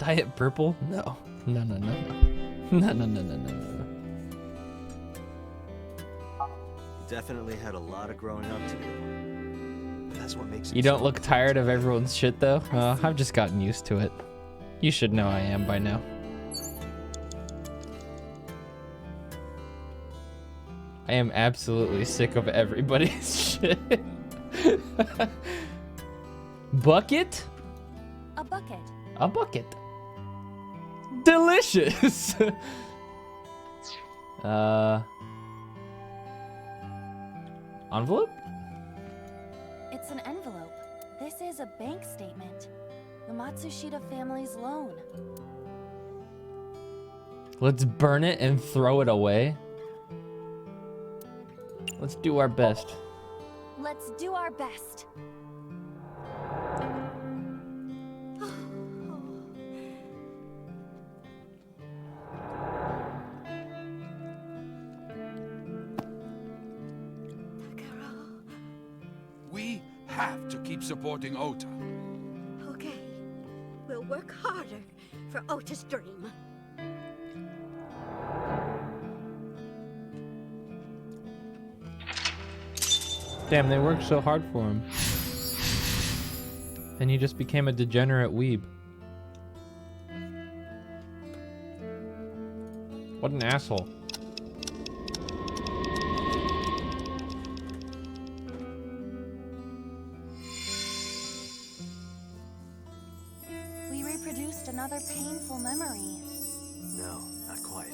Diet purple? No. No, no, no, no. No, no, no, no, no, no. You definitely had a lot of growing up to do. That's what makes it You don't so look tired of everyone's shit, though? I've just gotten used to it. You should know I am by now. I am absolutely sick of everybody's shit. Bucket? A bucket. A bucket. Delicious. Envelope? It's an envelope. This is a bank statement. The Matsushita family's loan. Let's burn it and throw it away. Let's do our best. Let's do our best. We have to keep supporting Ota. Okay, we'll work harder for Ota's dream. Damn, they worked so hard for him. And he just became a degenerate weeb. What an asshole. We reproduced another painful memory. No, not quite.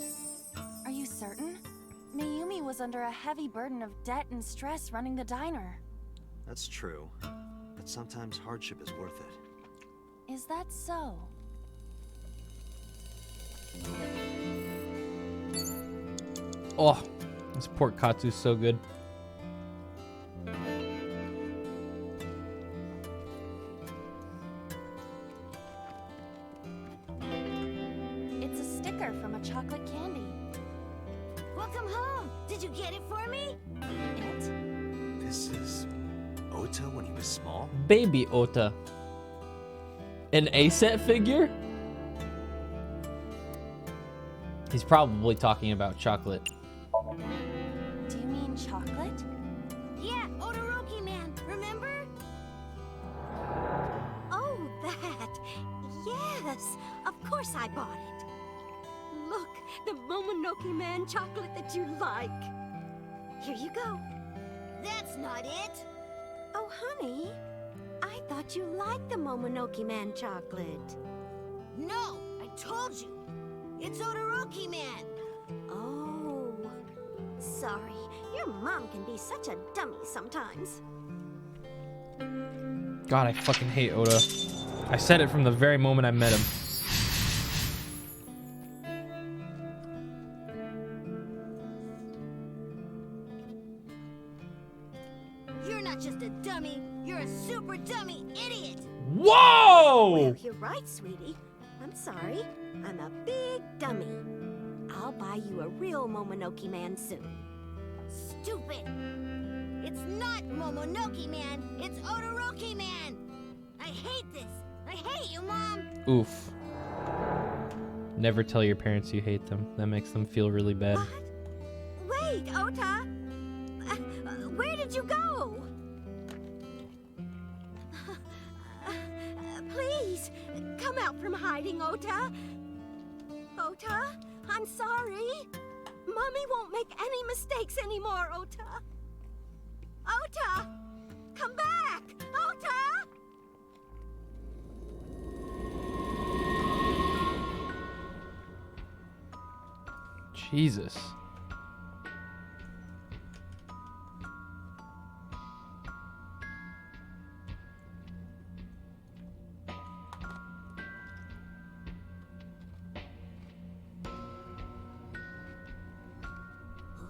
Are you certain? Mayumi was under a heavy burden of debt and stress running the diner. That's true. But sometimes hardship is worth it. Is that so? Oh, this pork katsu's so good. It's a sticker from a chocolate candy. Welcome home. Did you get it for me? It? This is Ota when he was small? Baby Ota. An A-set figure? He's probably talking about chocolate. Do you mean chocolate? Yeah, Odoroki Man, remember? Oh, that. Yes, of course I bought it. Look, the Momonoke Man chocolate that you like. Here you go. That's not it. Oh, honey, I thought you liked the Momonoke Man chocolate. No, I told you. It's Odoroki Man. Oh, sorry. Your mom can be such a dummy sometimes. God, I fucking hate Oda. I said it from the very moment I met him. You're not just a dummy, you're a super dummy idiot! Whoa! Well, you're right, sweetie. I'm sorry. I'm a big dummy. I'll buy you a real Momonoke Man soon. Stupid! It's not Momonoke Man, it's Odoroki Man! I hate this! I hate you, Mom! Oof. Never tell your parents you hate them. That makes them feel really bad. What? Wait, Ota! Where did you go? Please, come out from hiding, Ota. Ota, I'm sorry. Mommy won't make any mistakes anymore, Ota. Ota! Come back! Ota! Jesus.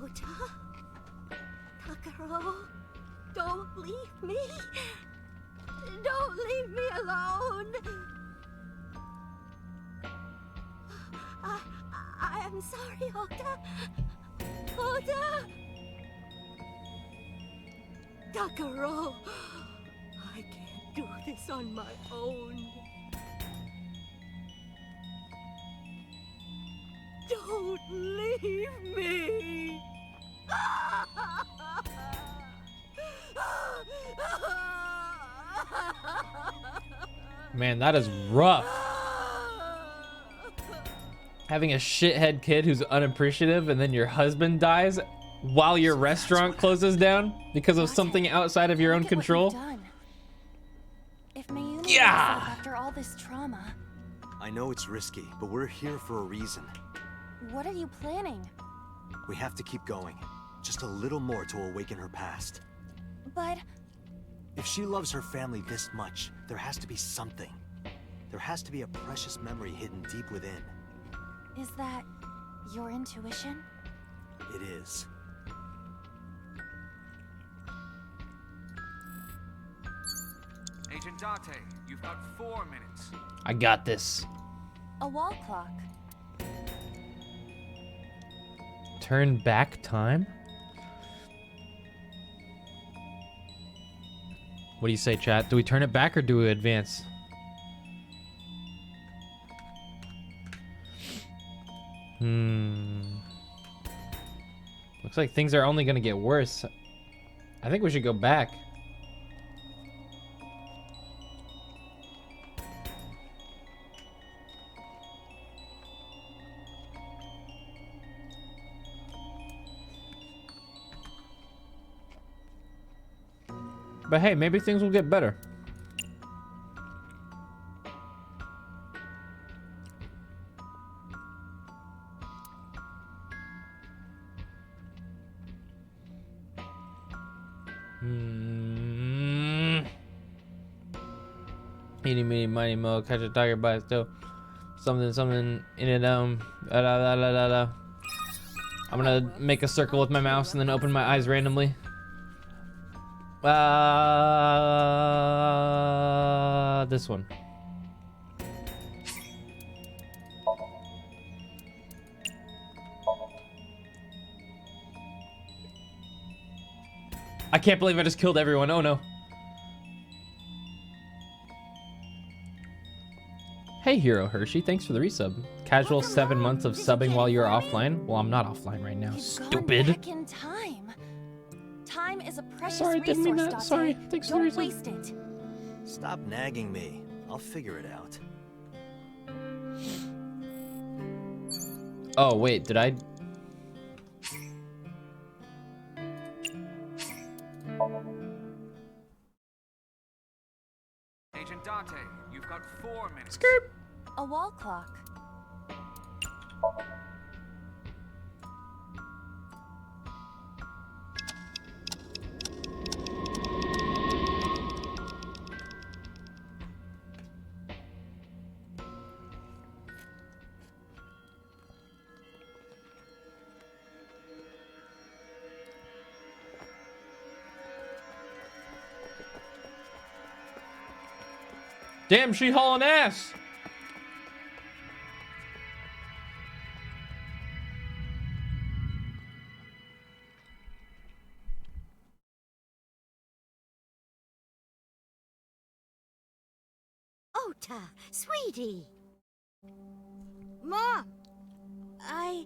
Ota? Takaro, don't leave me. Don't leave me alone. I am sorry, Ota. Ota! Takaro, I can't do this on my own. Don't leave me. Man, that is rough. Having a shithead kid who's unappreciative and then your husband dies while your restaurant closes down because of something outside of your own Look at what control. you've done. If Mayumi gave Yeah. us up after all this trauma, I know it's risky, but we're here for a reason. what are you planning? We have to keep going. Just a little more to awaken her past. But If she loves her family this much, there has to be something. There has to be a precious memory hidden deep within. is that your intuition? It is. Agent Dante, you've got 4 minutes. I got this. A wall clock. Turn back time? What do you say, chat? Do we turn it back or do we advance? Looks like things are only gonna get worse. I think we should go back. But hey, maybe things will get better. Eeny, meeny, miny, mo, catch a tiger by its toe. Something in it, I'm gonna make a circle with my mouse and then open my eyes randomly. This one. I can't believe I just killed everyone. Oh no. Hey Hero Hershey, thanks for the resub. Casual 7 months of subbing while you're offline. Well, I'm not offline right now. You've gone Stupid. back in time. Time is a precious Sorry, didn't mean resource, that. Dante. Sorry. Thanks for the Don't resub. waste it. Stop nagging me. I'll figure it out. Oh wait, did I? Agent Dante, you've got 4 minutes. Skirt. A wall clock. Damn, she hauling ass. Ota, sweetie. Mom, I.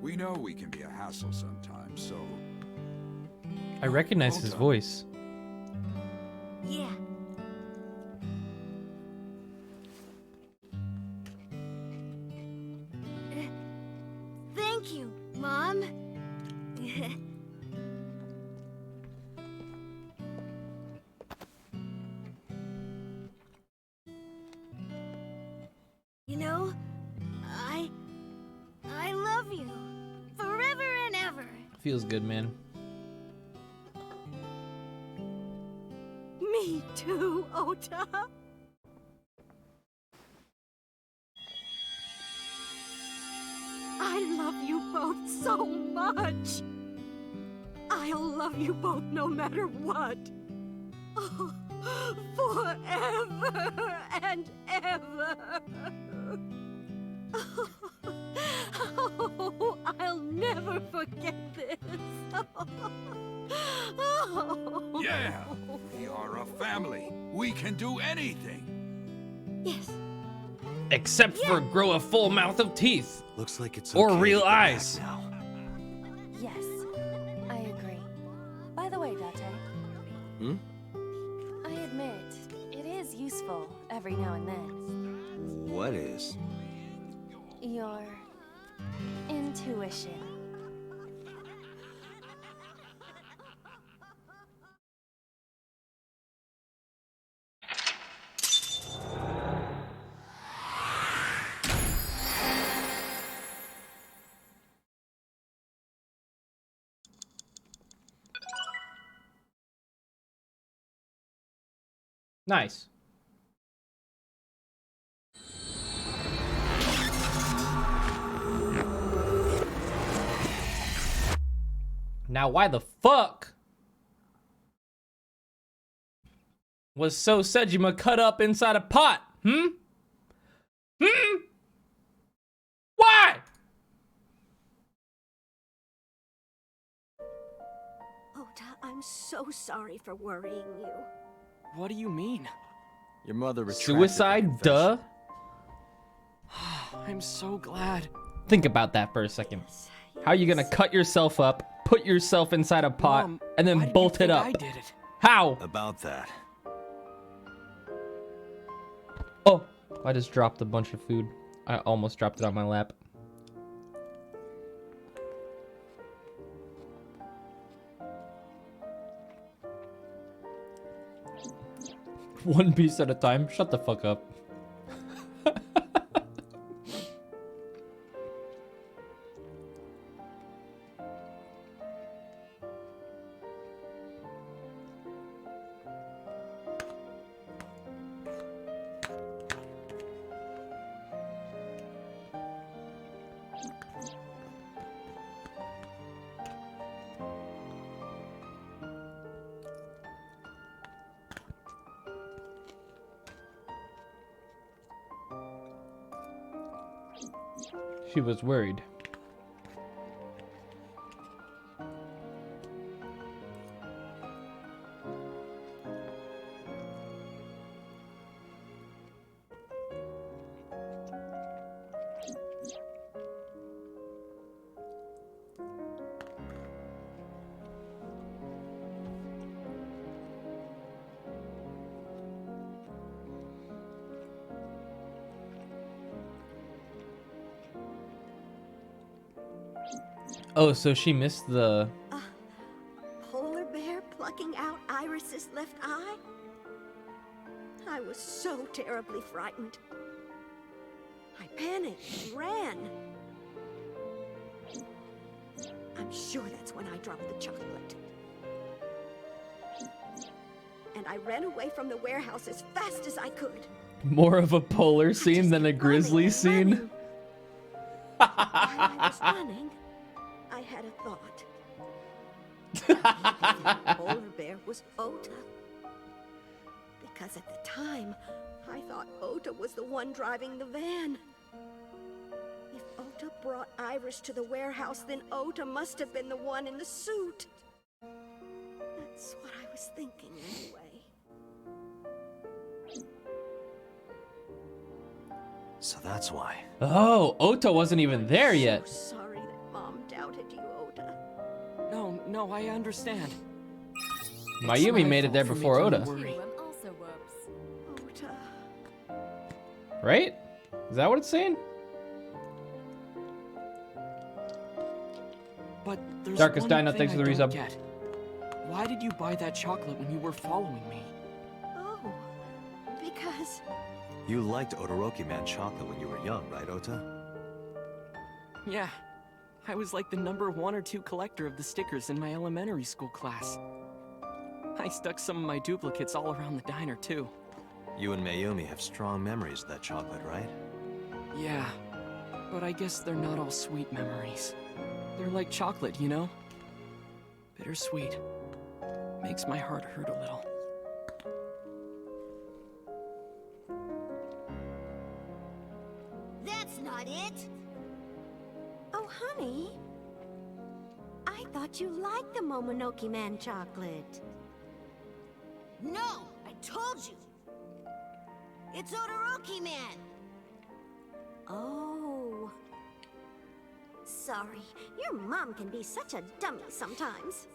We know we can be a hassle sometimes, so I recognize his voice. Yeah. Thank you, Mom. You know, I love you forever and ever. Feels good, man. Me too, Ota. I love you both so much. I'll love you both no matter what. Oh, forever and ever. Oh, I'll never forget this. Yeah, we are a family. We can do anything. Yes. Except for grow a full mouth of teeth. Looks like it's Or okay real to go back eyes. now. Yes, I agree. By the way, Date. I admit, it is useful every now and then. What is? Your intuition. Nice. Now, why the fuck was So Sejima cut up inside a pot? Why? Ota, I'm so sorry for worrying you. What do you mean? Your mother retracted her Suicide? confession. Duh. I'm so glad. Think about that for a second. Yes, How are you gonna yes. cut yourself up, put yourself inside a pot, Mom, and why then did you bolt it think up? I did it. How? About that. Oh, I just dropped a bunch of food. I almost dropped it on my lap. One piece at a time. Shut the fuck up. She was worried. Oh, so she missed the... Polar bear plucking out Iris's left eye? I was so terribly frightened. I panicked and ran. I'm sure that's when I dropped the chocolate. And I ran away from the warehouse as fast as I could. More of a polar I scene just than a kept running grizzly and scene? running. While I was running, I had a thought. The polar bear was Ota. Because at the time, I thought Ota was the one driving the van. If Ota brought Iris to the warehouse, then Ota must have been the one in the suit. That's what I was thinking anyway. So that's why. Oh, Ota wasn't even there I'm yet. so sorry that Mom doubted you, Ota. No, I understand. Mayumi made it there fault for before making Oda. you worry. Also Woops. Ota. Right? Is that what it's saying? But there's Darkest one Dino, thing thanks for I the don't resub. get. Why did you buy that chocolate when you were following me? Oh, because You liked Todoroki Man chocolate when you were young, right, Ota? Yeah, I was like the number 1 or 2 collector of the stickers in my elementary school class. I stuck some of my duplicates all around the diner, too. You and Mayumi have strong memories of that chocolate, right? Yeah, but I guess they're not all sweet memories. They're like chocolate, you know? Bittersweet. Makes my heart hurt a little. that's not it. Oh, honey. I thought you liked the Momonoki Man chocolate. No, I told you. It's Odoroki Man. Oh. Sorry, your mom can be such a dummy sometimes.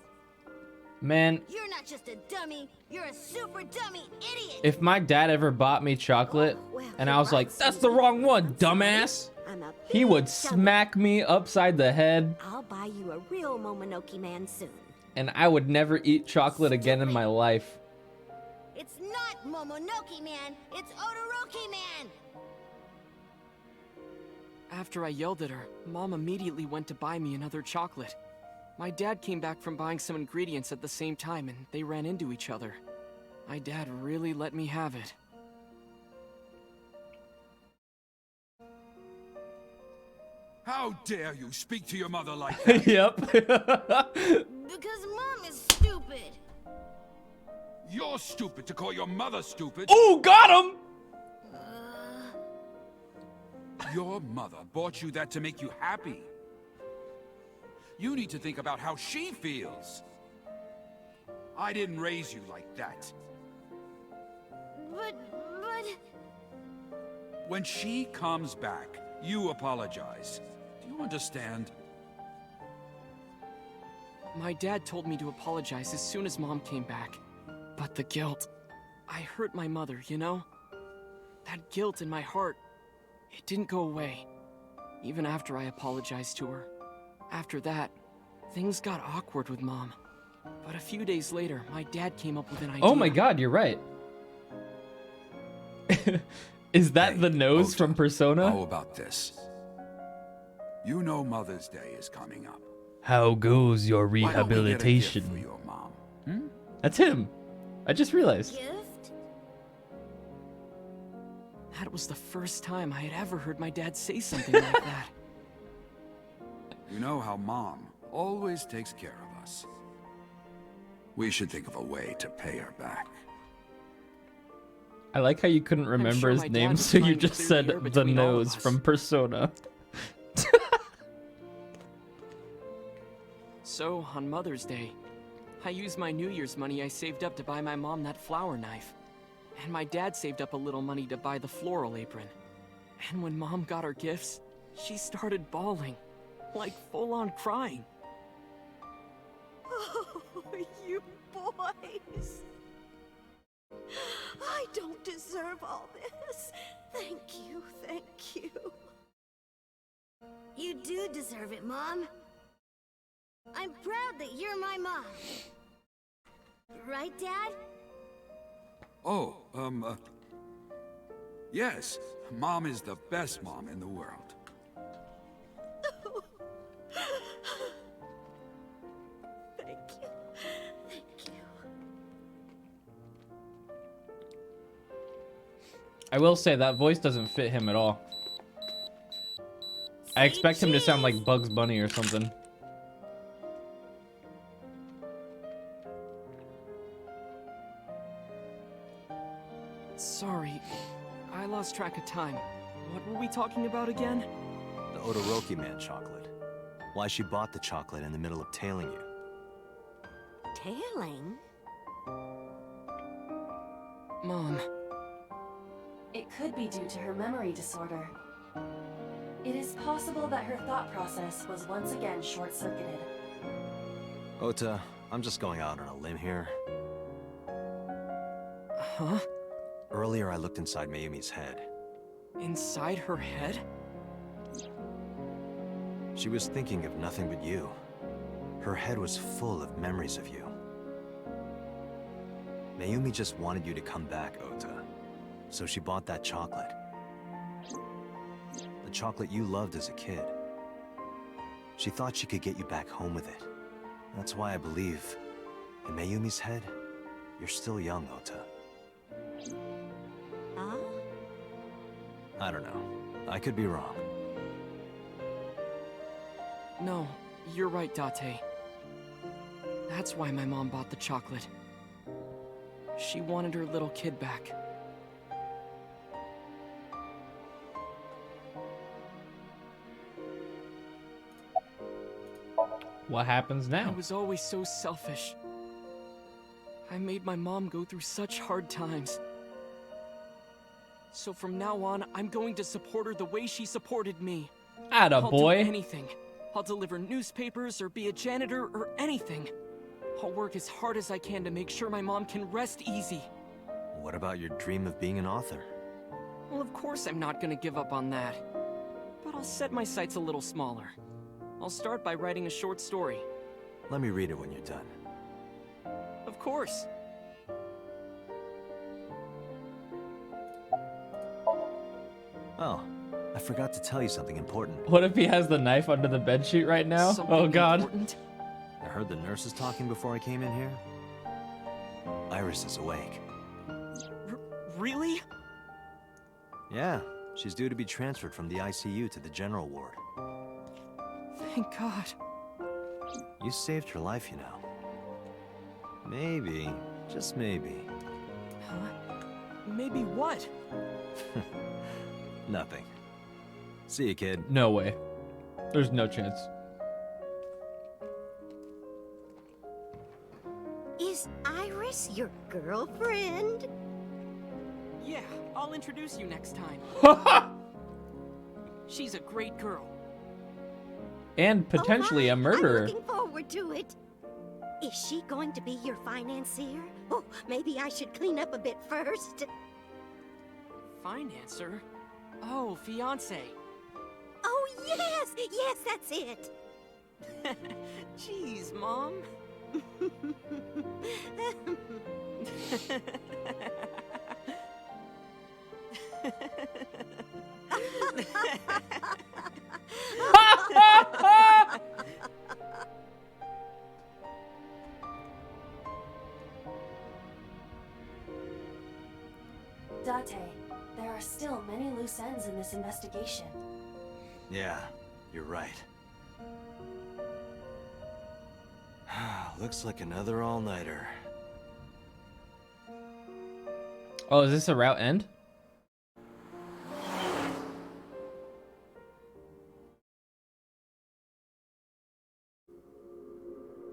Man, You're not just a dummy, you're a super dummy idiot. if my dad ever bought me chocolate Oh, well, and I you're was like, right, that's the Susie. wrong one, I'm sorry. dumbass, I'm a he would big dummy. smack me upside the head I'll buy you a real Momonoki Man soon. and I would never eat chocolate again in my life. It's not Momonoki Man, it's Odoroki Man. After I yelled at her, Mom immediately went to buy me another chocolate. My dad came back from buying some ingredients at the same time, and they ran into each other. My dad really let me have it. How dare you speak to your mother like that? Yep. Because Mom is stupid. You're stupid to call your mother stupid. Ooh, got him! Your mother bought you that to make you happy. You need to think about how she feels. I didn't raise you like that. But... When she comes back, you apologize. Do you understand? My dad told me to apologize as soon as Mom came back. But the guilt... I hurt my mother, you know? That guilt in my heart, it didn't go away. Even after I apologized to her. After that, things got awkward with Mom. But a few days later, my dad came up with an idea. Oh my god, you're right. Is that Hey, the nose Ota, from Persona? How about this? You know Mother's Day is coming up. How goes your Why don't we get a gift for your mom? Hmm? That's him. I just realized. gift? That was the first time I had ever heard my dad say something like that. You know how Mom always takes care of us. We should think of a way to pay her back. I like how you couldn't remember sure his my dad name, was so you trying to just clear said the air the between all of nose us. from Persona. So, on Mother's Day, I used my New Year's money I saved up to buy my mom that flower knife. And my dad saved up a little money to buy the floral apron. And when Mom got her gifts, she started bawling. Like full-on crying. Oh, you boys. I don't deserve all this. Thank you, thank you. You do deserve it, Mom. I'm proud that you're my mom. Right, Dad? Oh, yes. Mom is the best mom in the world. Thank you. Thank you. I will say that voice doesn't fit him at all. I expect him to sound like Bugs Bunny or something. Sorry, I lost track of time. What were we talking about again? The Odoroki Man chocolate. Why she bought the chocolate in the middle of tailing you. Tailing? Mom, It could be due to her memory disorder. It is possible that her thought process was once again short-circuited. Ota, I'm just going out on a limb here. huh? Earlier I looked inside Mayumi's head. Inside her head? She was thinking of nothing but you. Her head was full of memories of you. Mayumi just wanted you to come back, Ota. So she bought that chocolate. The chocolate you loved as a kid. She thought she could get you back home with it. That's why I believe, in Mayumi's head, you're still young, Ota. Huh? I don't know. I could be wrong. No, you're right, Date. That's why my mom bought the chocolate. She wanted her little kid back. What happens I now? was always so selfish. I made my mom go through such hard times. So from now on, I'm going to support her the way she supported me. Atta I'll do boy. anything. I'll deliver newspapers or be a janitor or anything. I'll work as hard as I can to make sure my mom can rest easy. What about your dream of being an author? Well, of course I'm not gonna give up on that. But I'll set my sights a little smaller. I'll start by writing a short story. Let me read it when you're done. Of course. Oh, I forgot to tell you something important. What if he has the knife under the bedsheet right now? Something Oh god. important? I heard the nurses talking before I came in here. Iris is awake. Really? Yeah, she's due to be transferred from the ICU to the general ward. Thank God. You saved her life, you know. Maybe, just maybe. Huh? Maybe what? Nothing. See you, kid. No way. There's no chance. Is Iris your girlfriend? Yeah, I'll introduce you next time. She's a great girl. And potentially a All right, murderer. I'm looking forward to it. Is she going to be your financier? Oh, maybe I should clean up a bit first. Financer? Oh, fiance. Oh, yes! Yes, that's it! Jeez, Mom. Date, there are still many loose ends in this investigation. Yeah, you're right. Looks like another all-nighter. Oh, is this a route end?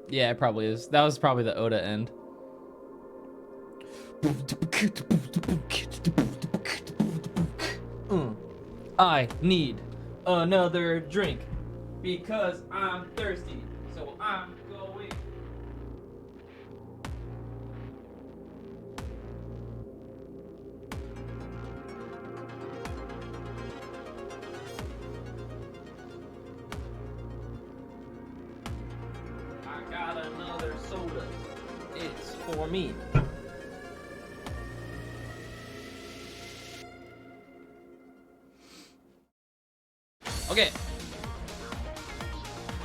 Yeah, it probably is. That was probably the Oda end. I need another drink because I'm thirsty. So I'm going. I got another soda. It's for me. Okay.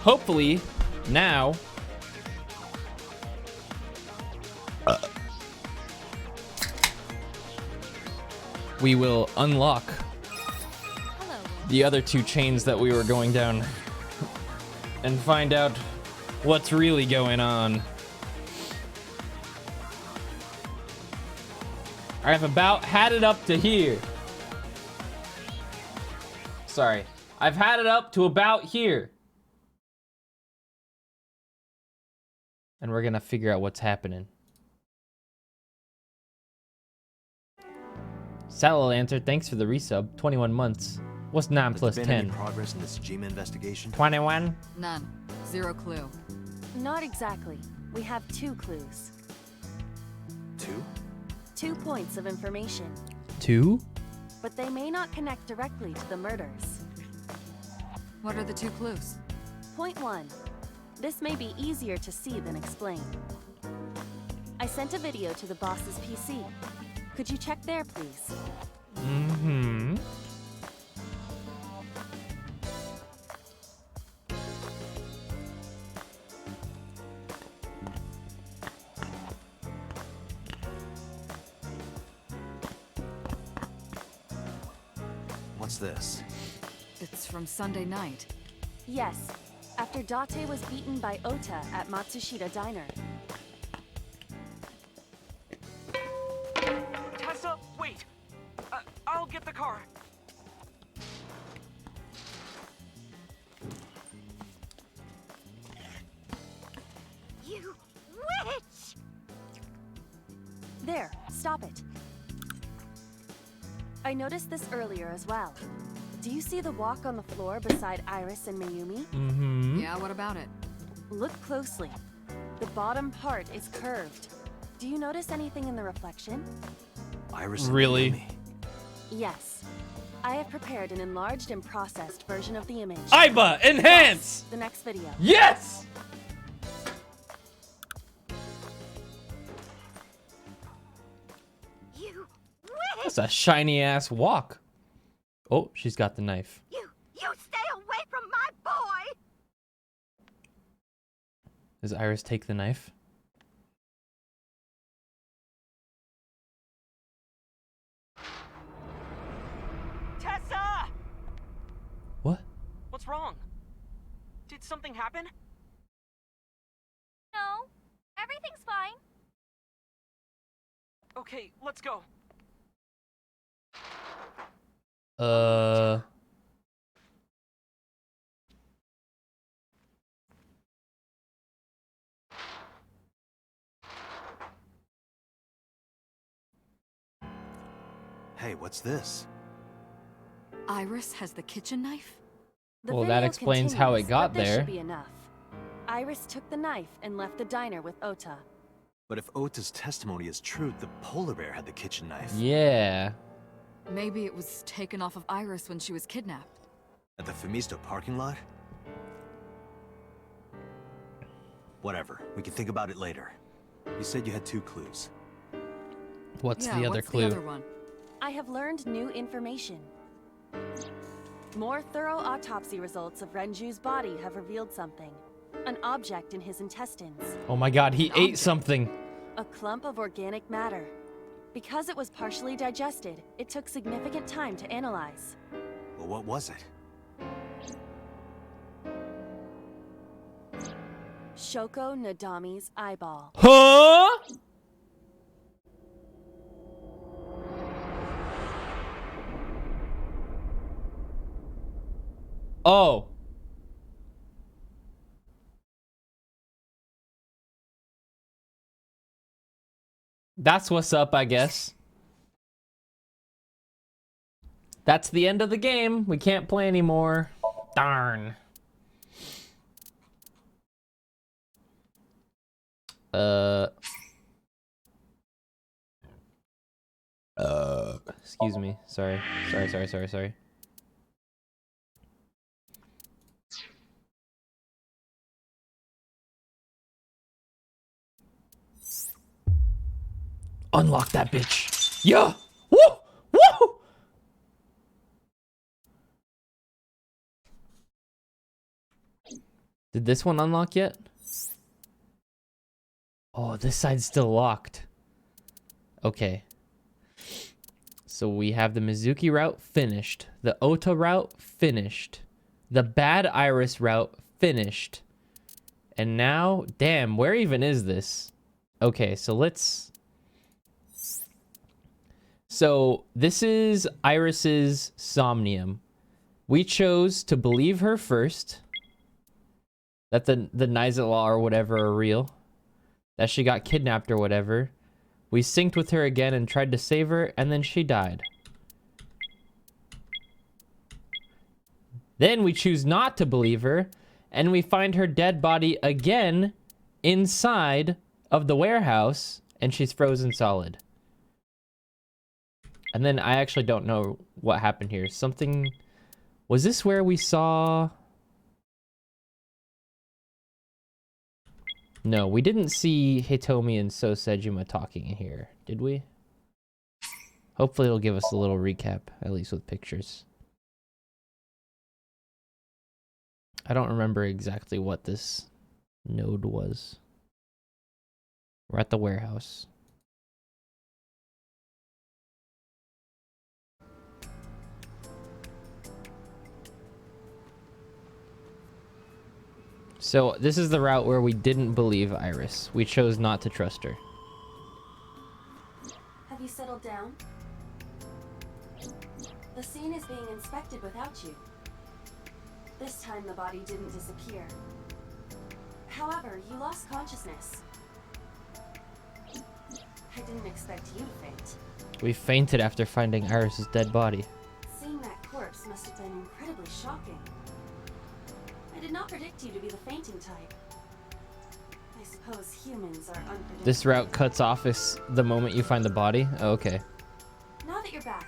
Hopefully, now... we will unlock the other two chains that we were going down and find out what's really going on. I've about had it up to here. Sorry. I've had it up to about here. And we're gonna figure out what's happening. Salamander, thanks for the resub. 21 months. What's 9 Has plus there been 10? any progress in this Jima investigation? 21? None. Zero clue. Not exactly. We have 2 clues. 2? 2 points of information. 2? But they may not connect directly to the murders. What are the 2 clues? Point 1. This may be easier to see than explain. I sent a video to the boss's PC. Could you check there, please? Mm-hmm. What's this? It's from Sunday night. Yes. After Date was beaten by Ota at Matsushita Diner. Tessa, wait! I'll get the car. You witch! stop it. I noticed this earlier as well. Do you see the walk on the floor beside Iris and Mayumi? Mm-hmm. Yeah, what about it? Look closely. The bottom part is curved. Do you notice anything in the reflection? Iris and Really? Mayumi. Yes. I have prepared an enlarged and processed version of the image. Aiba, enhance! The next video. Yes! You That's a shiny ass walk. Oh, she's got the knife. You stay away from my boy! Does Iris take the knife? Tessa! What? What's wrong? Did something happen? No, everything's fine. Okay, let's go. Hey, what's this? Iris has the kitchen knife? The Well, that video explains how it continues, got but this there. should be enough. Iris took the knife and left the diner with Ota. But if Ota's testimony is true, the polar bear had the kitchen knife. Yeah. Maybe it was taken off of Iris when she was kidnapped. At the Femisto parking lot? Whatever. We can think about it later. You said you had 2 clues. What's Yeah, the other what's clue? the other one? I have learned new information. More thorough autopsy results of Renju's body have revealed something. An object in his intestines. Oh my god, he ate something. A clump of organic matter. Because it was partially digested, it took significant time to analyze. Well, what was it? Shoko Nadami's eyeball. Huh? Oh. That's what's up, I guess. That's the end of the game. We can't play anymore. Darn. Excuse me. Sorry. Sorry. Unlock that bitch. Yeah. Woo! Woo! Did this one unlock yet? Oh, this side's still locked. Okay. So we have the Mizuki route finished. The Ota route finished. The Bad Iris route finished. And now, damn, where even is this? Okay, so let's... So this is Iris's Somnium. We chose to believe her first. That the Nizala or whatever are real. That she got kidnapped or whatever. We synced with her again and tried to save her, and then she died. Then we choose not to believe her, and we find her dead body again inside of the warehouse, and she's frozen solid. And then I actually don't know what happened here. Something... Was this where we saw... No, we didn't see Hitomi and So Sejima talking in here, did we? Hopefully it'll give us a little recap, at least with pictures. I don't remember exactly what this node was. We're at the warehouse. So this is the route where we didn't believe Iris. We chose not to trust her. Have you settled down? The scene is being inspected without you. This time the body didn't disappear. However, you lost consciousness. I didn't expect you to faint. We fainted after finding Iris's dead body. Seeing that corpse must have been incredibly shocking. I did not predict you to be the fainting type. I suppose humans are unpredictable. This route cuts off the moment you find the body? Oh, okay. Now that you're back,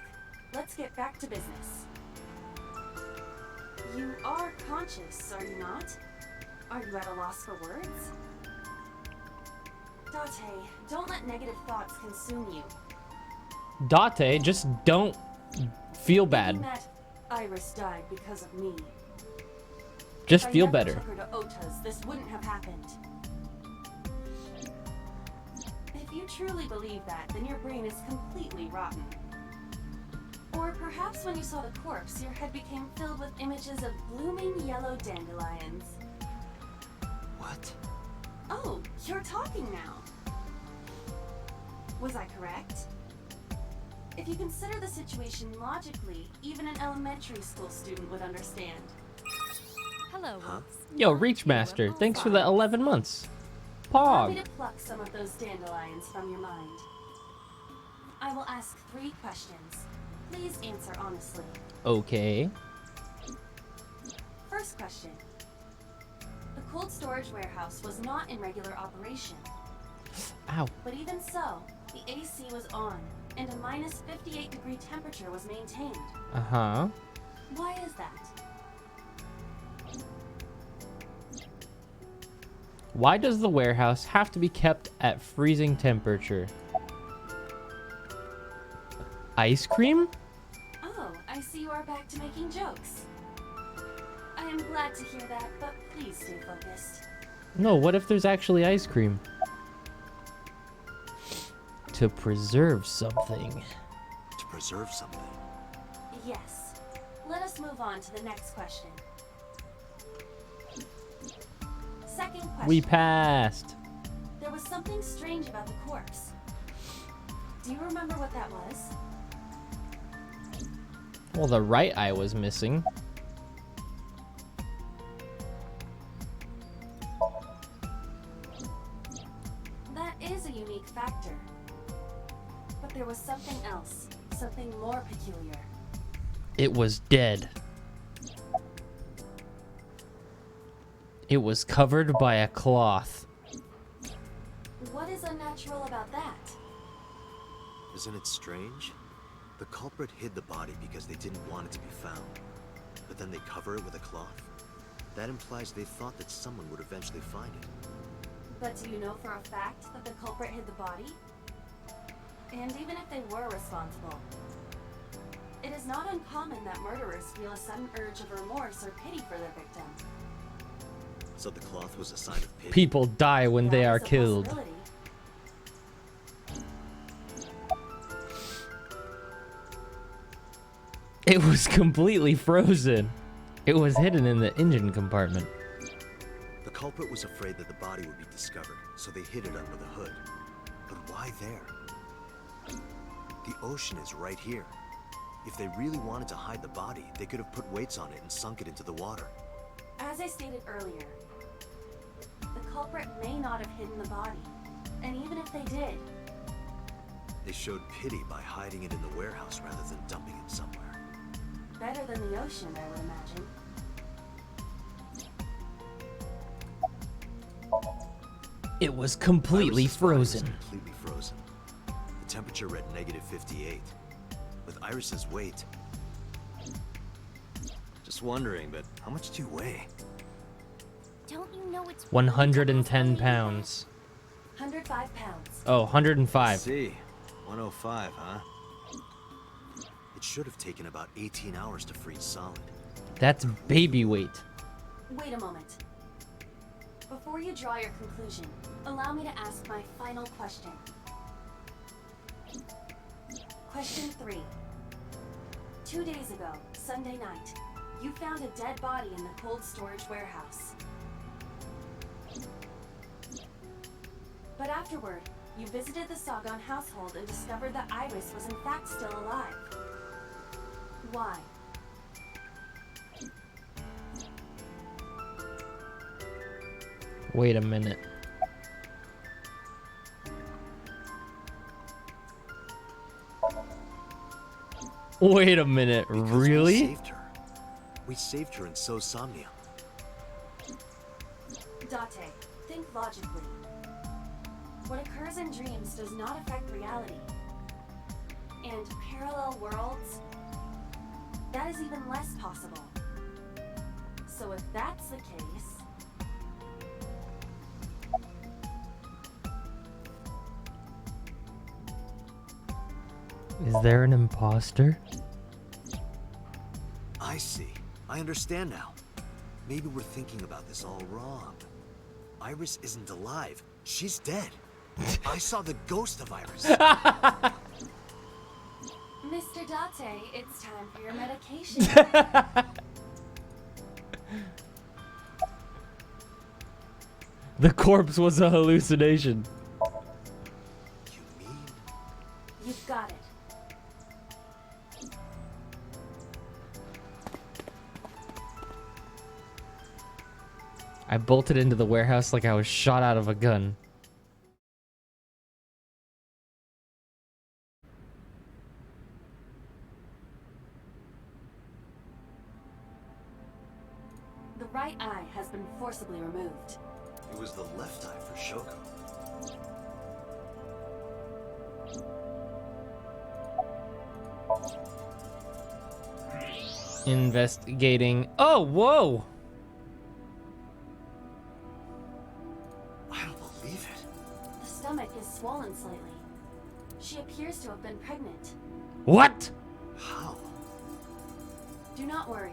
let's get back to business. You are conscious, are you not? Are you at a loss for words? Date, don't let negative thoughts consume you. Date, just don't feel Thinking bad. that Iris died because of me. Just If feel I never better. took her to Ota's, this wouldn't have happened. If you truly believe that, then your brain is completely rotten. Or perhaps when you saw the corpse, your head became filled with images of blooming yellow dandelions. What? Oh, you're talking now. Was I correct? If you consider the situation logically, even an elementary school student would understand. Hello, Huh? Woops. Yo, Reachmaster, thanks for the 11 months. Allow me Pog. to pluck some of those dandelions from your mind. I will ask 3 questions. Please answer honestly. Okay. First question. The cold storage warehouse was not in regular operation. Ow. But even so, the AC was on, and a minus 58-degree temperature was maintained. Uh-huh. Why is that? Why does the warehouse have to be kept at freezing temperature? Ice cream? Oh, I see you are back to making jokes. I am glad to hear that, but please stay focused. No, what if there's actually ice cream? To preserve something. To preserve something. Yes. Let us move on to the next question. Second question. We passed. There was something strange about the corpse. Do you remember what that was? Well, the right eye was missing. That is a unique factor. But there was something else, something more peculiar. It was dead. It was covered by a cloth. What is unnatural about that? Isn't it strange? The culprit hid the body because they didn't want it to be found. But then they cover it with a cloth. That implies they thought that someone would eventually find it. But do you know for a fact that the culprit hid the body? And even if they were responsible, it is not uncommon that murderers feel a sudden urge of remorse or pity for their victim. So the cloth was a sign of pity. People die when they That are is a killed. possibility. It was completely frozen. It was hidden in the engine compartment. The culprit was afraid that the body would be discovered, so they hid it under the hood. But why there? The ocean is right here. If they really wanted to hide the body, they could have put weights on it and sunk it into the water. As I stated earlier, the culprit may not have hidden the body. And even if they did, They showed pity by hiding it in the warehouse rather than dumping it somewhere. better than the ocean, I would imagine. It was completely Iris's body was frozen. completely frozen. The temperature read -58. With Iris's weight... Just wondering, but how much do you weigh? Don't you know it's 110 pounds. 105 pounds. Oh, 105. See, 105, huh? It should have taken about 18 hours to freeze solid. That's baby weight. Wait a moment. Before you draw your conclusion, allow me to ask my final question. Question 3. 2 days ago, Sunday night, you found a dead body in the cold storage warehouse. But afterward, you visited the Sagan household and discovered that Iris was in fact still alive. Why? Wait a minute. Wait a minute, Because really? We saved her. We saved her in So Somnium. Date, think logically. What occurs in dreams does not affect reality. And parallel worlds? That is even less possible. So if that's the case... Is there an imposter? I see. I understand now. Maybe we're thinking about this all wrong. Iris isn't alive. She's dead. I saw the ghost of Iris. Mr. Date, it's time for your medication. The corpse was a hallucination. You mean? You've got it. I bolted into the warehouse like I was shot out of a gun. The right eye has been forcibly removed. It was the left eye for Shoko. Investigating. Oh, whoa! I don't believe it. The stomach is swollen slightly. She appears to have been pregnant. What? How? Do not worry.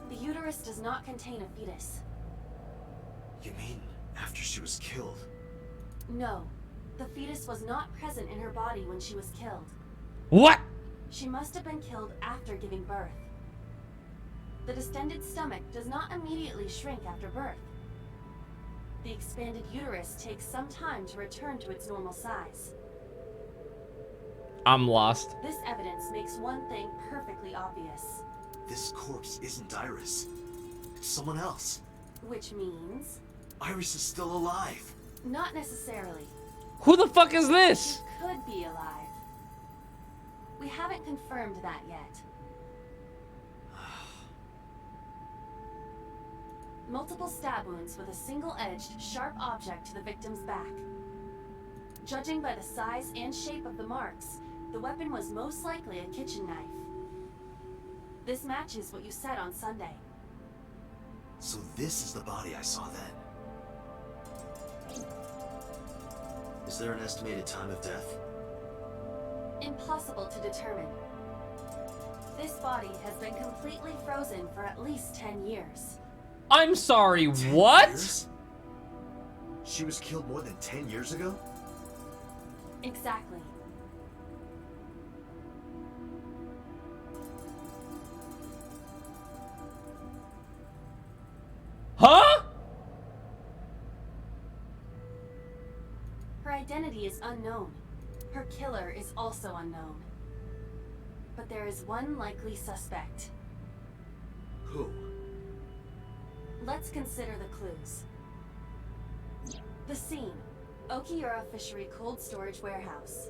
The uterus does not contain a fetus. You mean after she was killed? No. The fetus was not present in her body when she was killed. What? She must have been killed after giving birth. The distended stomach does not immediately shrink after birth. The expanded uterus takes some time to return to its normal size. I'm lost. This evidence makes one thing perfectly obvious. This corpse isn't Iris. It's someone else. Which means... Iris is still alive. not necessarily. Who the fuck is this? Could be alive. We haven't confirmed that yet. Multiple stab wounds with a single-edged, sharp object to the victim's back. Judging by the size and shape of the marks, the weapon was most likely a kitchen knife. This matches what you said on Sunday. So this is the body I saw then. Is there an estimated time of death? Impossible to determine. This body has been completely frozen for at least 10 years. I'm sorry, 10 what? years? She was killed more than 10 years ago? Exactly. Huh? Her identity is unknown. Her killer is also unknown. But there is one likely suspect. Who? Let's consider the clues. The scene. Okiura Fishery Cold Storage Warehouse.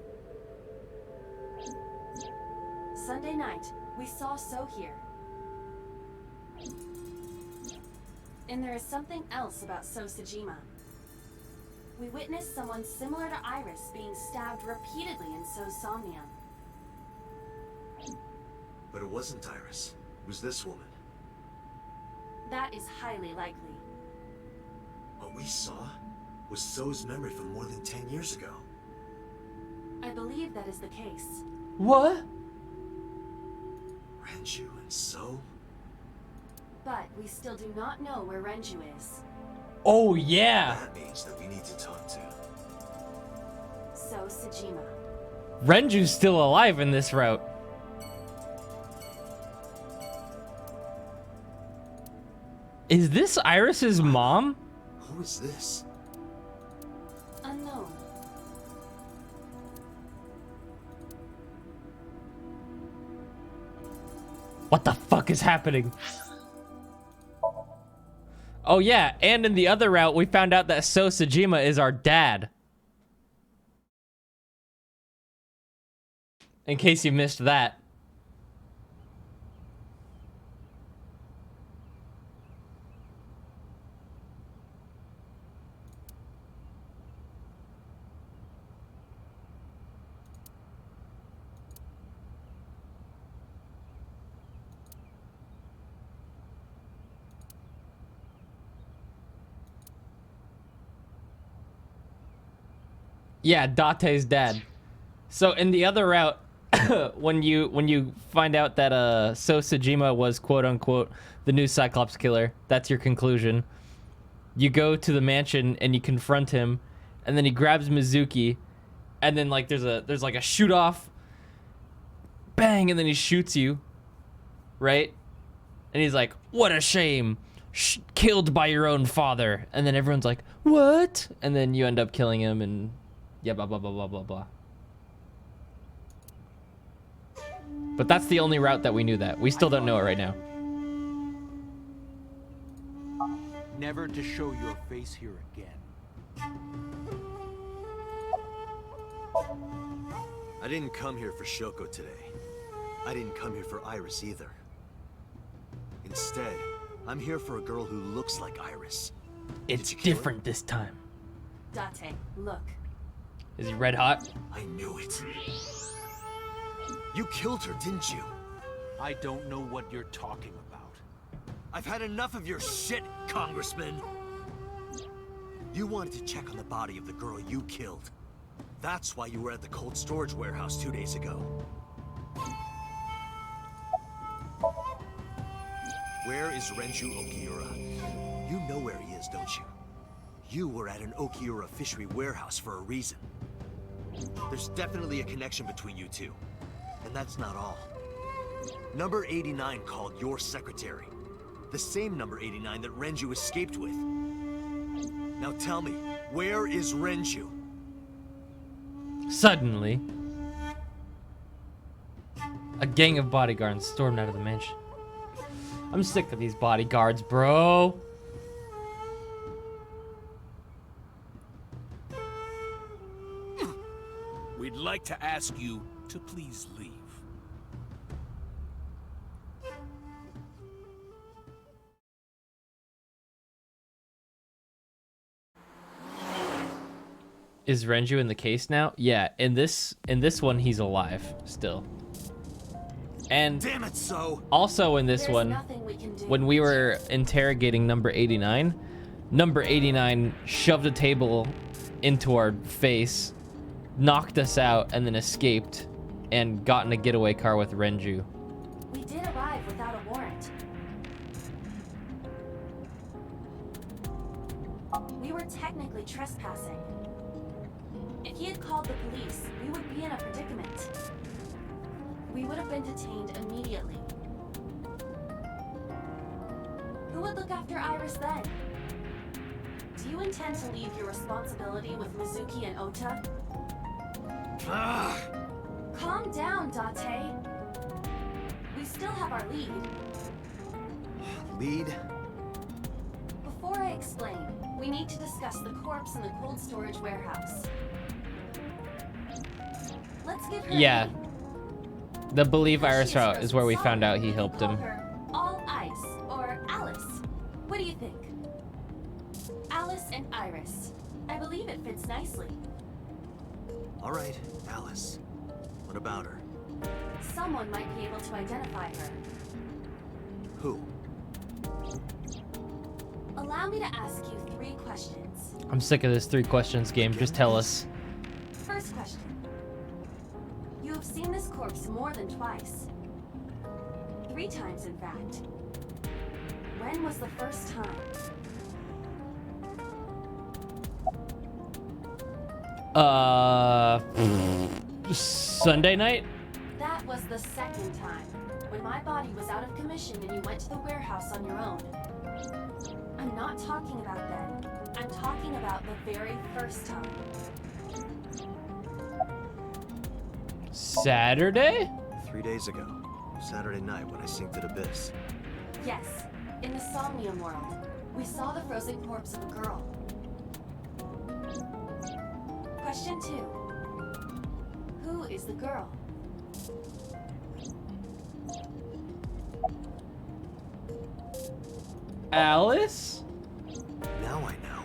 Sunday night, we saw So here. And there is something else about So Sajima. We witnessed someone similar to Iris being stabbed repeatedly in So Somnium. But it wasn't Iris. It was this woman. That is highly likely. What we saw was So's memory from more than 10 years ago. I believe that is the case. What? Renju and So? But we still do not know where Renju is. Oh, yeah. That means that we need to talk to. So Sajima. Renju's still alive in this route. Is this Iris's mom? Who is this? Unknown. What the fuck is happening? Oh yeah, and in the other route, we found out that So Sajima is our dad. In case you missed that. Yeah, Date's dad. So in the other route, when you find out that So Sajima was quote unquote the new Cyclops killer, that's your conclusion. You go to the mansion and you confront him, and then he grabs Mizuki, and then like there's like a shoot off, bang, and then he shoots you, right? And he's like, "What a shame, killed by your own father." And then everyone's like, "What?" And then you end up killing him, and yeah, blah blah blah blah blah blah. But that's the only route that we knew that. We still don't know it right now. Never to show your face here again. I didn't come here for Shoko today. I didn't come here for Iris either. Instead, I'm here for a girl who looks like Iris. It's different this time. Date, look. Is he red hot? I knew it. You killed her, didn't you? I don't know what you're talking about. I've had enough of your shit, Congressman. You wanted to check on the body of the girl you killed. That's why you were at the cold storage warehouse 2 days ago. Where is Renju Okiura? You know where he is, don't you? You were at an Okiura fishery warehouse for a reason. There's definitely a connection between you two. And that's not all. Number 89 called your secretary. The same number 89 that Renju escaped with. Now tell me, where is Renju? Suddenly, a gang of bodyguards stormed out of the mansion. I'm sick of these bodyguards, bro. We'd like to ask you to please leave. Is Renju in the case now? Yeah, in this one he's alive still. And Damn it, So! also in this There's one, nothing we can do. when we were interrogating number 89, number 89 shoved a table into our face, knocked us out, and then escaped and got in a getaway car with Renju. We did arrive without a warrant. We were technically trespassing. If he had called the police, we would be in a predicament. We would have been detained immediately. Who would look after Iris then? Do you intend to leave your responsibility with Mizuki and Ota? Calm down, Date. We still have our lead. Lead? Before I explain, we need to discuss the corpse in the cold storage warehouse. Let's give her Yeah. a name. The Believe Iris She's route is where we frozen found out solid. he We can helped call him. her All Ice or Alice. What do you think? Alice and Iris. I believe it fits nicely. All right, Alice. What about her? Someone might be able to identify her. Who? Allow me to ask you 3 questions. I'm sick of this 3 questions game. Just tell us. First question. You have seen this corpse more than twice. 3 times, in fact. When was the first time? Sunday night? That was the second time, when my body was out of commission and you went to the warehouse on your own. I'm not talking about then. I'm talking about the very first time. Saturday? 3 days ago. Saturday night when I synced at Abyss. Yes, in the Somnium world, we saw the frozen corpse of a girl. Question 2. Who is the girl? Alice? Now I know.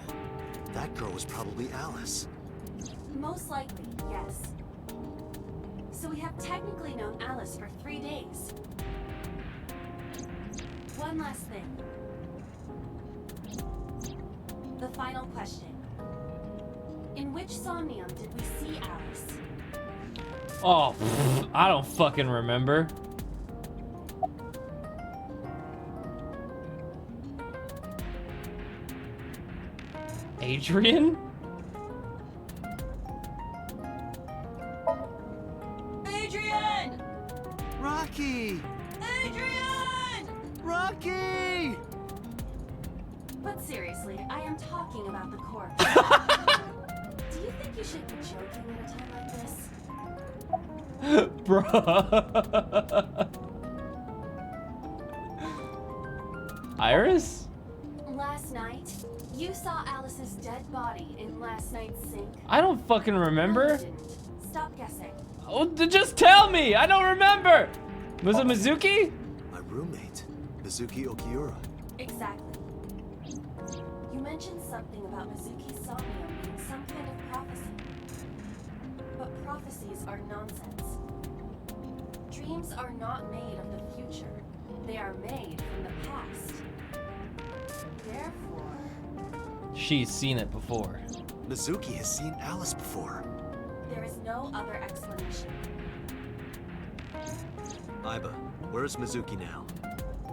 That girl was probably Alice. Most likely, yes. So we have technically known Alice for 3 days. One last thing. The final question. In In which Somnium did we see Alice? Oh, I don't fucking remember. Adrian? Adrian! Rocky! Adrian! Rocky! But seriously, I am talking about the corpse. Do you think you should be joking at a time like this? Bruh. Iris? Last night, you saw Alice's dead body in last night's sink. I don't fucking No, remember. you didn't. Stop guessing. Oh, just tell me. I don't remember. Was it Mizuki? My roommate, Mizuki Okiura. Exactly. You mentioned something about Mizuki's Somnium being some kind of prophecy. But prophecies are nonsense. Dreams are not made of the future. They are made from the past. Therefore, She's seen it before. Mizuki has seen Alice before. there is no other explanation. Aiba, where is Mizuki now?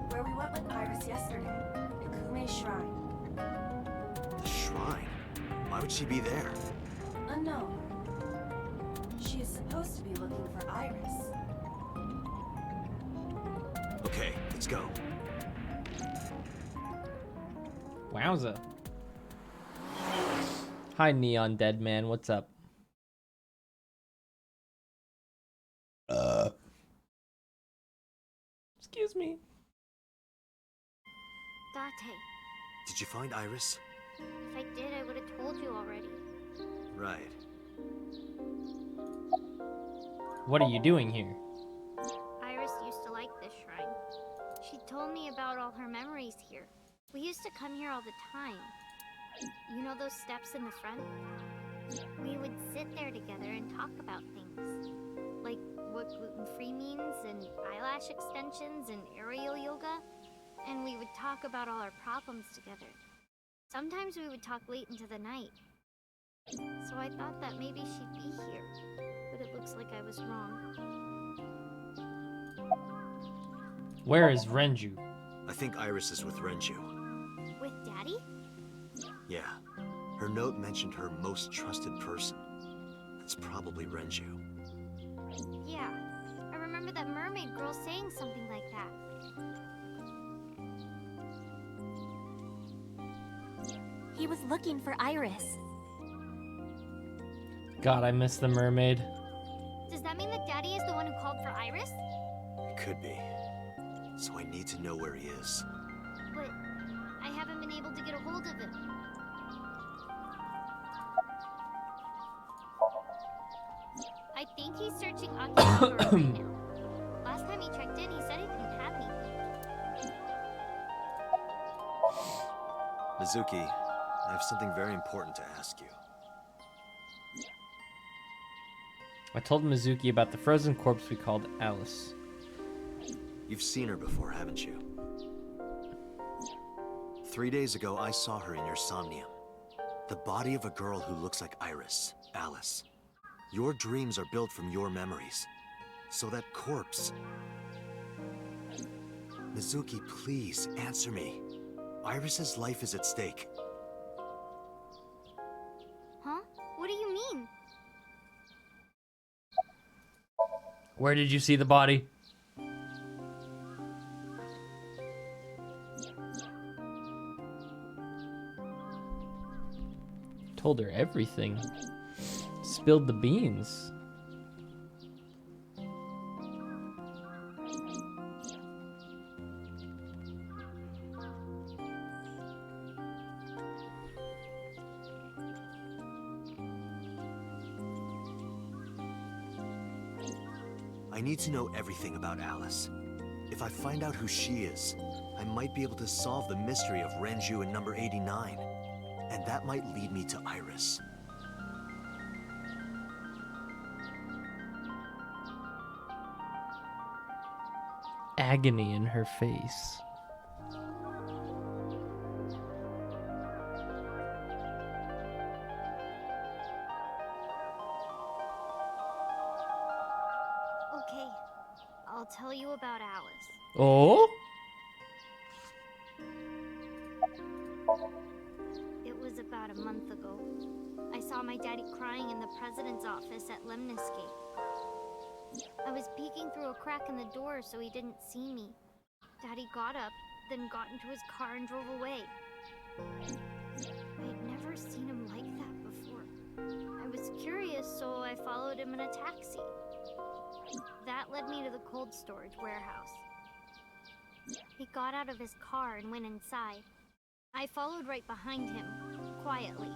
Where we went with Iris yesterday, Ikume Shrine. The shrine? Why would she be there? Unknown. She is supposed to be looking for Iris. Okay, let's go. Wowza. Hi, Neon Dead Man. What's up? Excuse me. Date, Did you find Iris? if I did, I would have told you already. Right. What are you doing here? Iris used to like this shrine. She told me about all her memories here. We used to come here all the time. You know those steps in the front? We would sit there together and talk about things. Like what gluten-free means, and eyelash extensions, and aerial yoga. And we would talk about all our problems together. Sometimes we would talk late into the night. So I thought that maybe she'd be here. But it looks like I was wrong. Where is Renju? I think Iris is with Renju. With Daddy? Yeah. Her note mentioned her most trusted person. It's probably Renju. Yeah. I remember that mermaid girl saying something like that. He was looking for Iris. God, I miss the mermaid. Does that mean that Daddy is the one who called for Iris? It could be. So I need to know where he is. But I haven't been able to get a hold of him. I think he's searching Akihabara right now. Last time he checked in, he said he didn't have anything. Mizuki, I have something very important to ask you. I told Mizuki about the frozen corpse we called Alice. You've seen her before, haven't you? 3 days ago, I saw her in your Somnium. The body of a girl who looks like Iris, Alice. Your dreams are built from your memories. So that corpse... Mizuki, please, answer me. Iris's life is at stake. Huh? What do you mean? Where did you see the body? Told her everything. Spilled the beans. I need to know everything about Alice. If I find out who she is, I might be able to solve the mystery of Renju and number 89. And that might lead me to Iris. Agony in her face. I'll tell you about Alice. Oh? It was about a month ago. I saw my daddy crying in the president's office at Lemniscape. I was peeking through a crack in the door so he didn't see me. Daddy got up, then got into his car and drove away. I had never seen him like that before. I was curious, so I followed him in a taxi. That led me to the cold storage warehouse. He got out of his car and went inside. I followed right behind him, quietly.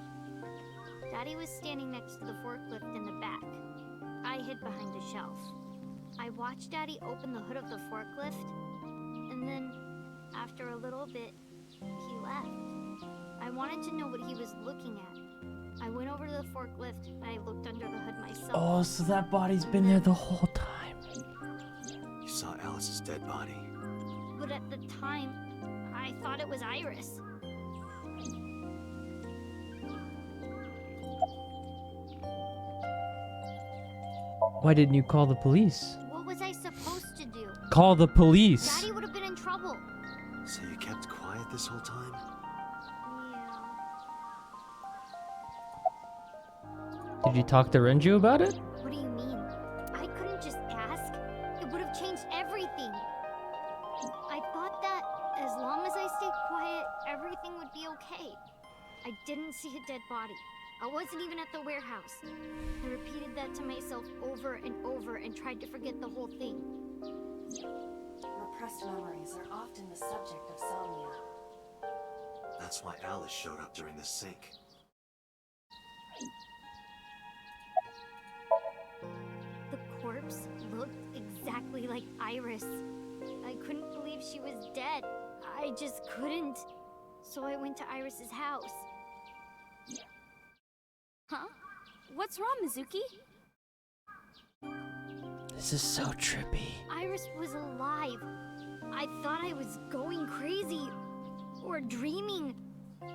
Daddy was standing next to the forklift in the back. I hid behind a shelf. I watched Daddy open the hood of the forklift, and then, after a little bit, he left. I wanted to know what he was looking at. I went over to the forklift, and I looked under the hood myself. Oh, so that body's been there the whole time. You saw Alice's dead body. But at the time, I thought it was Iris. Why didn't you call the police? What was I supposed to do? Call the police. Daddy would have been in trouble. So you kept quiet this whole time? Yeah. Did you talk to Renju about it? What do you mean? I couldn't just ask. It would have changed everything. I thought that as long as I stayed quiet, everything would be okay. I didn't see a dead body. I wasn't even at the warehouse. I repeated that to myself over and over and tried to forget the whole thing. Repressed memories are often the subject of somnia. That's why Alice showed up during the sync. The corpse looked exactly like Iris. I couldn't believe she was dead. I just couldn't. So I went to Iris's house. Huh? What's wrong, Mizuki? This is so trippy. Iris was alive. I thought I was going crazy or dreaming.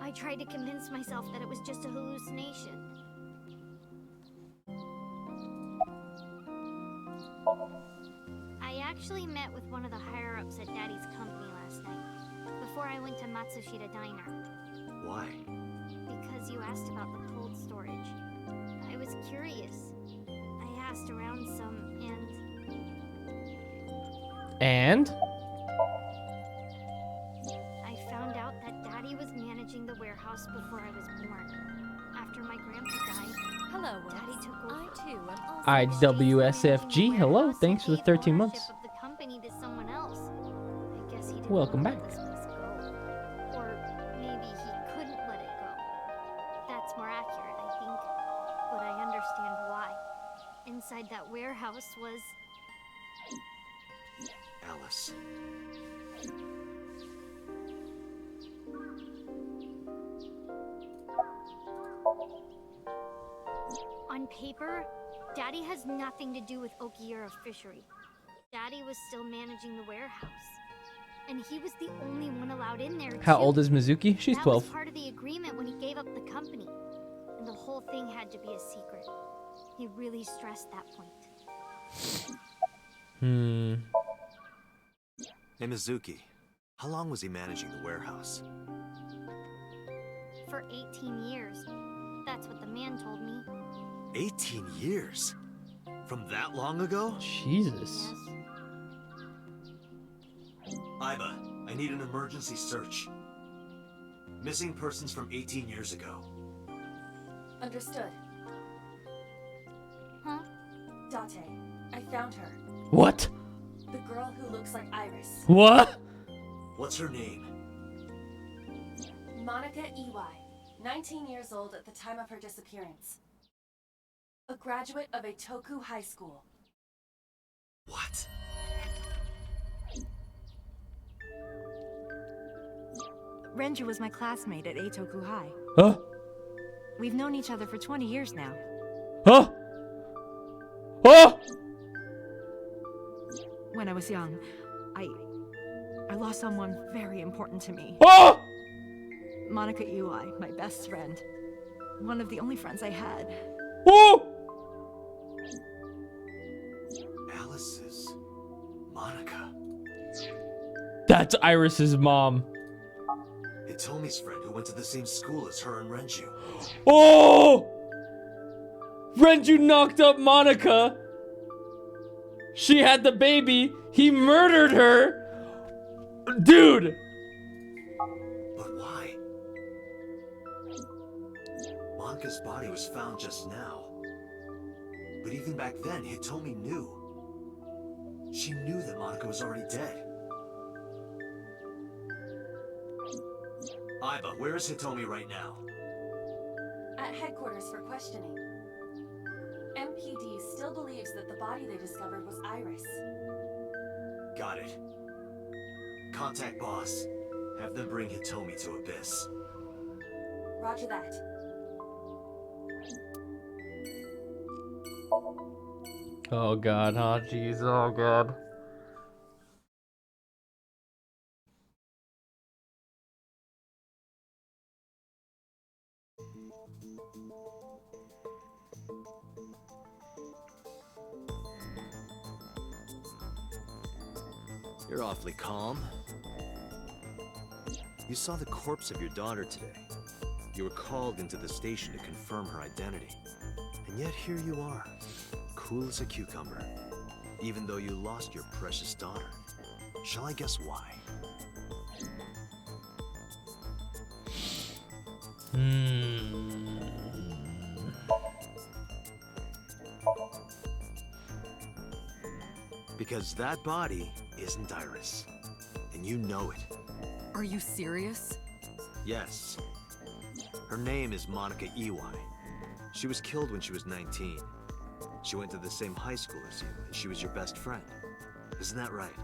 I tried to convince myself that it was just a hallucination. I actually met with one of the higher-ups at Daddy's company last night, before I went to Matsushita Diner. Why? Because you asked about the cold storage. I was curious. I asked around some, And? I found out that Daddy was managing the warehouse before I was born. After my grandpa died, Hello, Daddy Woops. took over. I too am also IWSFG, hello, thanks for the 13 months. Ownership of the company to someone else. I guess he didn't Welcome want to back. let this place go. Or maybe he couldn't let it go. That's more accurate, I think. But I understand why. Inside that warehouse was Alice. on paper, Daddy has nothing to do with Okiura Fishery. Daddy was still managing the warehouse. And he was the only one allowed in there, How too. old is Mizuki? She's That 12. was part of the agreement when he gave up the company. And the whole thing had to be a secret. He really stressed that point. Hey, Mizuki. How long was he managing the warehouse? For 18 years. That's what the man told me. 18 years? From that long ago? Jesus. Yes. Iba, I need an emergency search. Missing persons from 18 years ago. Understood. Huh? Date, I found her. What? The girl who looks like Iris. What? What's her name? Monica Iwai, 19 years old at the time of her disappearance. A graduate of Eitoku High School. What? Renju was my classmate at Eitoku High. Huh? We've known each other for 20 years now. Huh? Huh? When I was young, I lost someone very important to me. Oh! Monica Iwai, my best friend. One of the only friends I had. Oh! Alice's Monica. That's Iris's mom. Hitomi's friend who went to the same school as her and Renju. Oh! Renju knocked up Monica. She had the baby. He murdered her. Dude. But why? Monika's body was found just now. But even back then, Hitomi knew. She knew that Monica was already dead. Aiba, where is Hitomi right now? At headquarters for questioning. MPD still believes that the body they discovered was Iris. Got it. Contact boss. Have them bring Hitomi to Abyss. Roger that. Oh god, oh jeez, oh god. You're awfully calm. You saw the corpse of your daughter today. You were called into the station to confirm her identity. And yet here you are, cool as a cucumber, even though you lost your precious daughter. Shall I guess why? Because that body isn't Iris, and you know it. Are you serious? Yes. Her name is Monica Iwai. She was killed when she was 19. She went to the same high school as you, and she was your best friend. Isn't that right?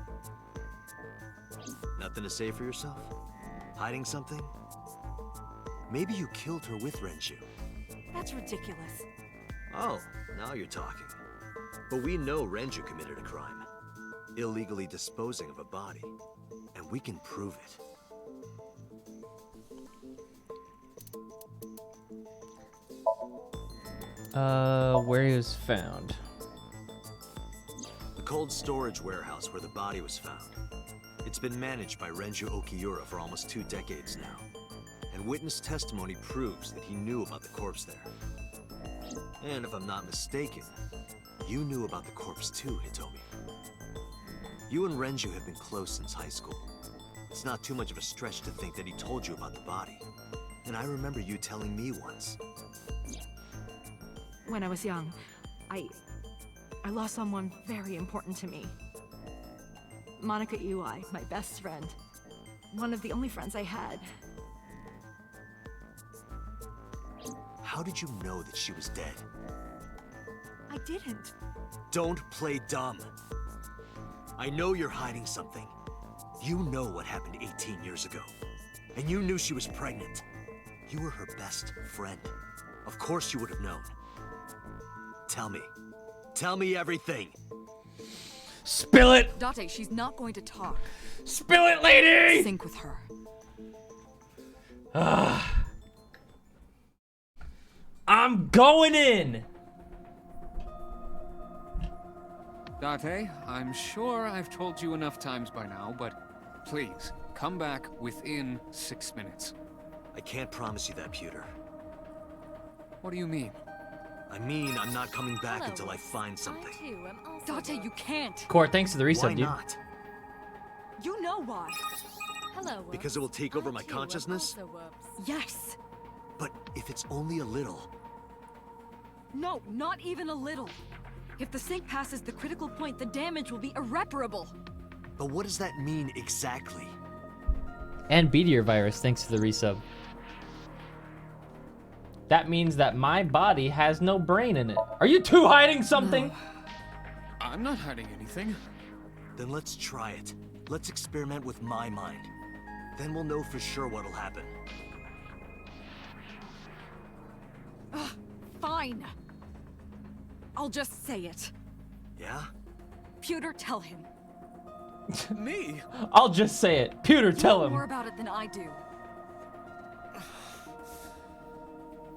Nothing to say for yourself? Hiding something? Maybe you killed her with Renju. That's ridiculous. Oh, now you're talking. But we know Renju committed a crime. Illegally disposing of a body. And we can prove it. Where he was found. The cold storage warehouse where the body was found. It's been managed by Renju Okiura for almost 2 decades now. And witness testimony proves that he knew about the corpse there. And if I'm not mistaken, you knew about the corpse too, Hitomi. You and Renju have been close since high school. It's not too much of a stretch to think that he told you about the body. And I remember you telling me once. When I was young, I lost someone very important to me. Monica Iwai, my best friend. One of the only friends I had. How did you know that she was dead? I didn't. Don't play dumb. I know you're hiding something. You know what happened 18 years ago. And you knew she was pregnant. You were her best friend. Of course you would have known. Tell me. Tell me everything. Spill it! Date, she's not going to talk. Spill it, lady! Sync with her. I'm going in! Date, I'm sure I've told you enough times by now, but please, come back within 6 minutes. I can't promise you that, Pewter. What do you mean? I mean, I'm not coming back until I find something. Date, you can't. Court, thanks for the resub, Why dude. not? You know why. Hello, Woops. Because it will take over my consciousness? Yes. But if it's only a little... No, not even a little. If the sync passes the critical point, the damage will be irreparable. But what does that mean exactly? And Meteor Virus, thanks for the resub. That means that my body has no brain in it. Are you two hiding something? No. I'm not hiding anything. Then let's try it. Let's experiment with my mind. Then we'll know for sure what'll happen. Fine. I'll just say it. Yeah? Pewter, tell him. Me? I'll just say it. Pewter, tell You know him. more about it than I do.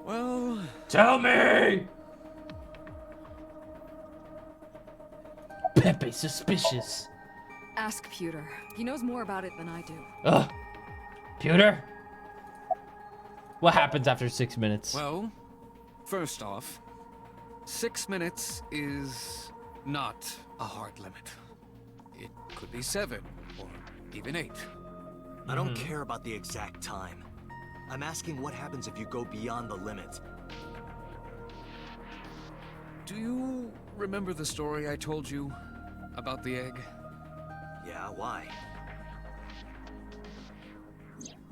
Well... Tell me! Pepe suspicious. Ask Pewter. He knows more about it than I do. Ugh. Pewter? What happens after 6 minutes? Well, first off, 6 minutes is not a hard limit. It could be 7 or even 8. I don't care about the exact time. I'm asking what happens if you go beyond the limit. Do you remember the story I told you about the egg? Yeah, why?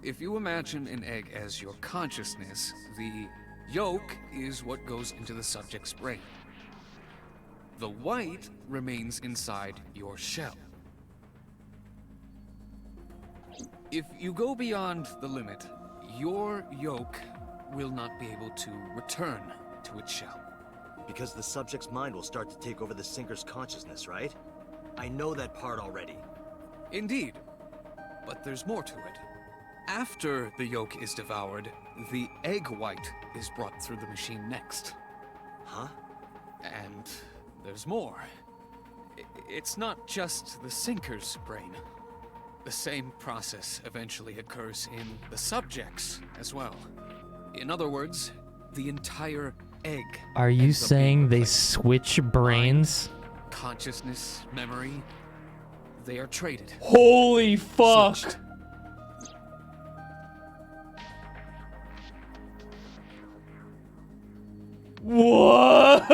If you imagine an egg as your consciousness, the yolk is what goes into the subject's brain. The white remains inside your shell. If you go beyond the limit, your yolk will not be able to return to its shell. Because the subject's mind will start to take over the sinker's consciousness, right? I know that part already. Indeed, but there's more to it. After the yolk is devoured, the egg white is brought through the machine next. Huh? And there's more. It's not just the sinker's brain. The same process eventually occurs in the subject's as well. In other words, the entire egg. Are you ends up being saying they replaced. switch brains? Mind, consciousness, memory, they are traded. Holy fuck! Switched. What?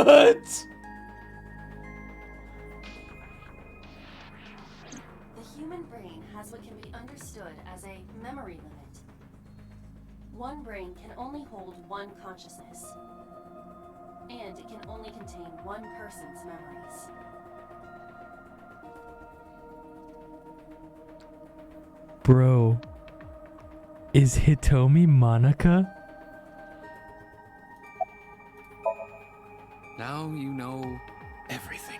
The human brain has what can be understood as a memory limit. One brain can only hold one consciousness, and it can only contain one person's memories. Bro, is Hitomi Monica? Now you know everything.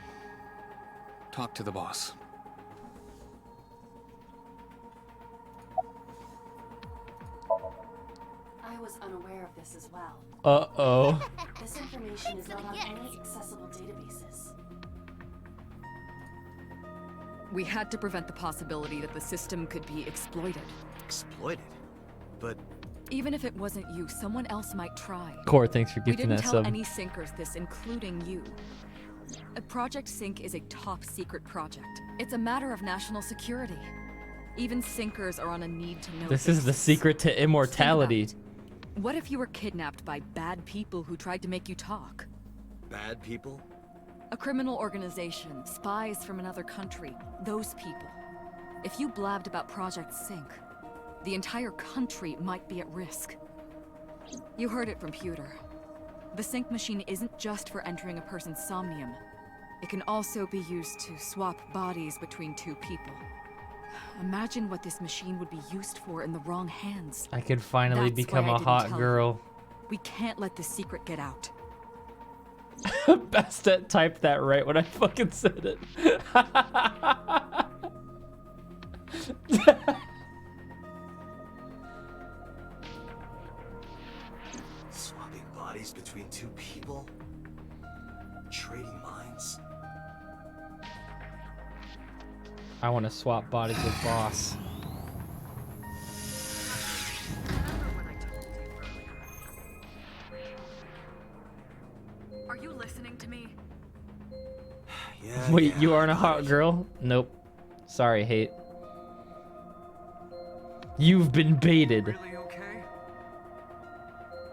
Talk to the boss. I was unaware of this as well. Uh-oh. This information is not on any accessible databases. We had to prevent the possibility that the system could be exploited. Exploited? But Even if it wasn't you, someone else might try. Core, thanks for We gifting didn't that tell sub. any sinkers this, including you. Project Sync is a top-secret project. It's a matter of national security. Even sinkers are on a need-to-know This is the basis. secret to immortality. Think about it. What if you were kidnapped by bad people who tried to make you talk? bad people? A criminal organization, spies from another country, those people. If you blabbed about Project Sync, the entire country might be at risk. You heard it from Pewter. The sync machine isn't just for entering a person's somnium. It can also be used to swap bodies between two people. Imagine what this machine would be used for in the wrong hands. I could finally That's become why I a didn't hot tell girl. We can't let this secret get out. Bastet typed that right when I fucking said it. Swapping bodies between two people? Trading minds? I want to swap bodies with Boss. Are you listening to me? Yeah. Wait, yeah, you aren't a got hot it. girl? Nope. Sorry, hate. You've been baited. Really okay?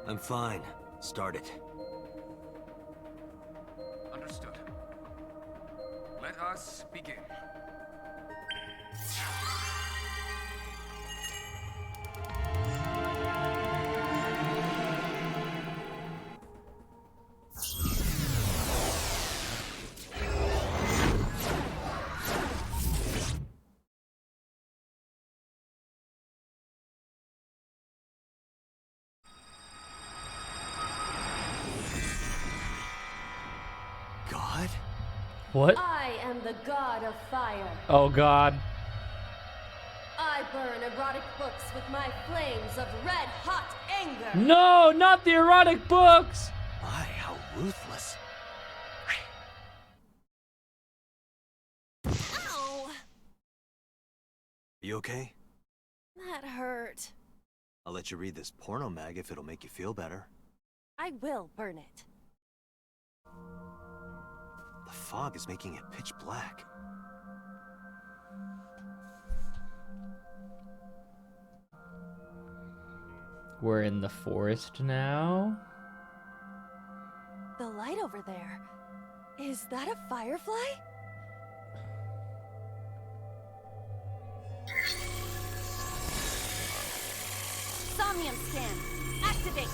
I'm fine. Start it. Understood. Let us begin. God? What? I am the god of fire. Oh god. I burn erotic books with my flames of red-hot anger. No, not the erotic books! My, how ruthless. You okay? That hurt. I'll let you read this porno mag if it'll make you feel better. I will burn it. The fog is making it pitch black. We're in the forest now. The light over there. Is that a firefly? Somnium scan. Activate.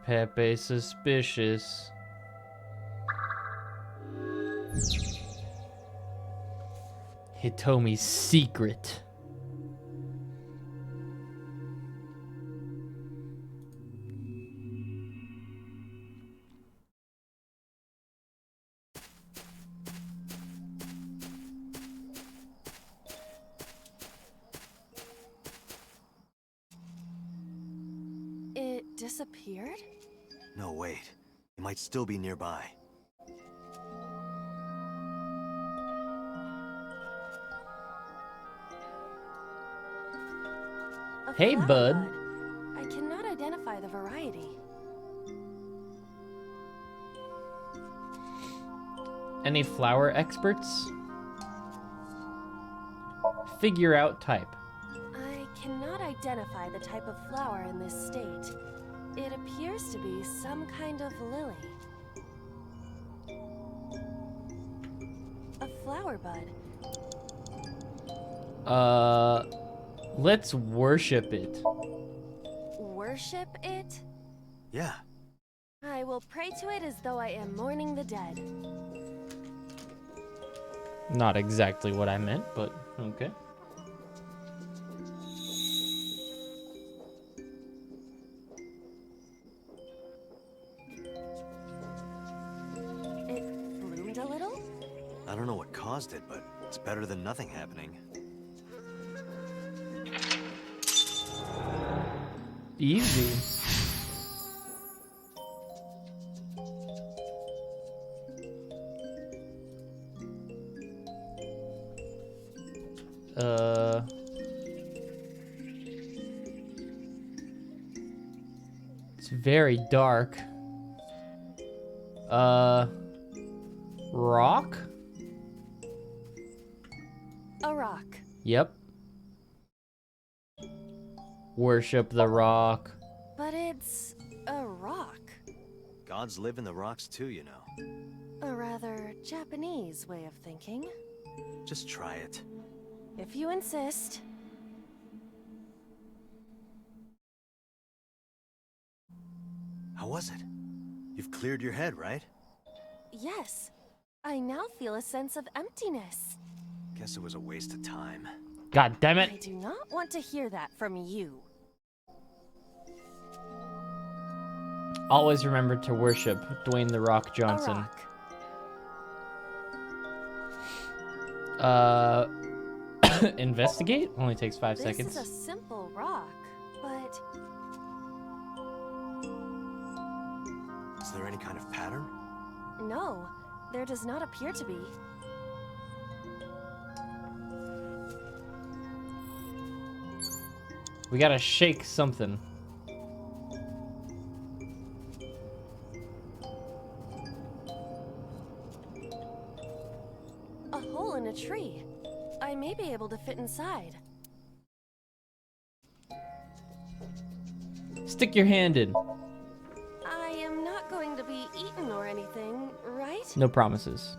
Pepe suspicious. Hitomi's secret. It disappeared? No, wait. It might still be nearby. A Hey, flower bud. I cannot identify the variety. Any flower experts? Figure out type. I cannot identify the type of flower in this state. It appears to be some kind of lily. A flower bud. Let's worship it. Worship it? Yeah. I will pray to it as though I am mourning the dead. Not exactly what I meant, but okay. It bloomed a little? I don't know what caused it, but it's better than nothing happening. Easy. It's very dark. Rock? A rock. Yep. Worship the rock. But it's a rock. Gods live in the rocks too, you know. A rather Japanese way of thinking. Just try it. If you insist. How was it? You've cleared your head, right? Yes. I now feel a sense of emptiness. Guess it was a waste of time. God damn I it. do not want to hear that from you. Always remember to worship Dwayne The Rock A Johnson. rock. Investigate? Only takes 5 This seconds. is a simple rock, but Is there any kind of pattern? no, there does not appear to be. We gotta shake something. A hole in a tree. I may be able to fit inside. Stick your hand in. I am not going to be eaten or anything, right? No promises.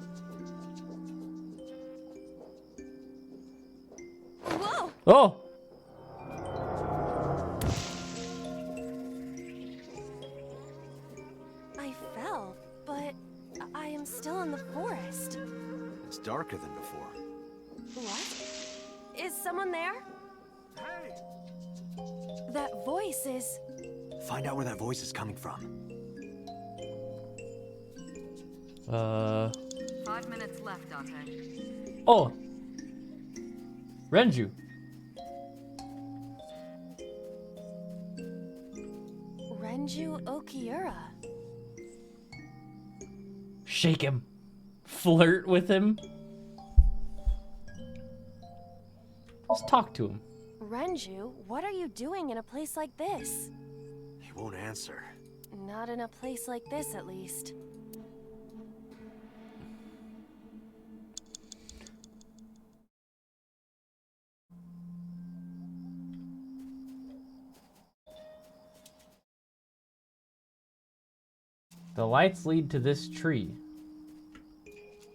Whoa! Oh! I fell, but I am still in the forest. It's darker than before. What? Is someone there? Hey! That voice is Find out where that voice is coming from. 5 minutes left, Dante. Oh! Renju. Renju Okiura. Shake him. Flirt with him. Just talk to him. Renju, what are you doing in a place like this? He won't answer. Not in a place like this, at least. The lights lead to this tree.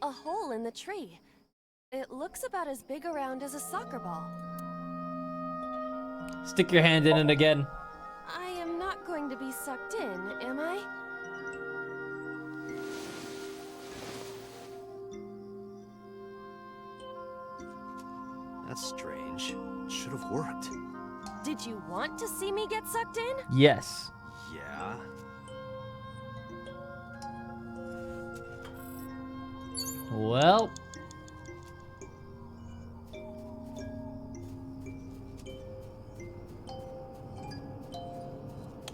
A hole in the tree. It looks about as big around as a soccer ball. Stick your hand in it again. I am not going to be sucked in, am I? That's strange. Should have worked. Did you want to see me get sucked in? Yes. Yeah. Well.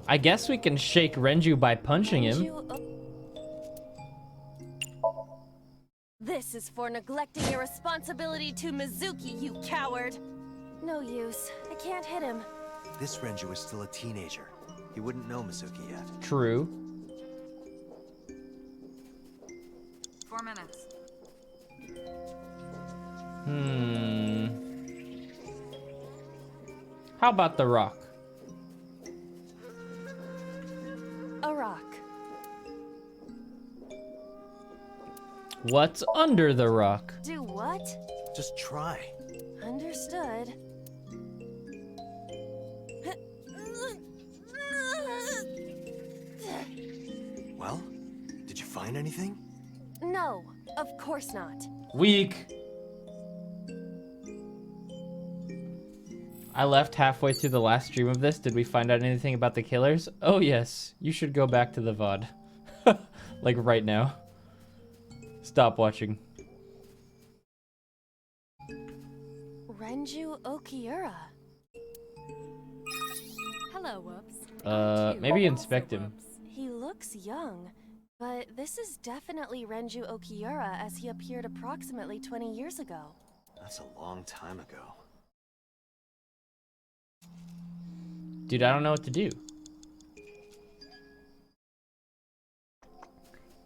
I guess we can shake Renju by punching him. This is for neglecting your responsibility to Mizuki, you coward! No use. I can't hit him. This Renju is still a teenager. He wouldn't know Mizuki yet. True. 4 minutes. How about the rock? A rock. What's under the rock? Do what? Just try. Understood. Well, did you find anything? No, of course not. Weak. I left halfway through the last stream of this. Did we find out anything about the killers? Oh yes, you should go back to the VOD. Like right now. Stop watching. Renju Okiura. Hello, Woops. Maybe inspect him. He looks young, but this is definitely Renju Okiura as he appeared approximately 20 years ago. That's a long time ago. Dude, I don't know what to do.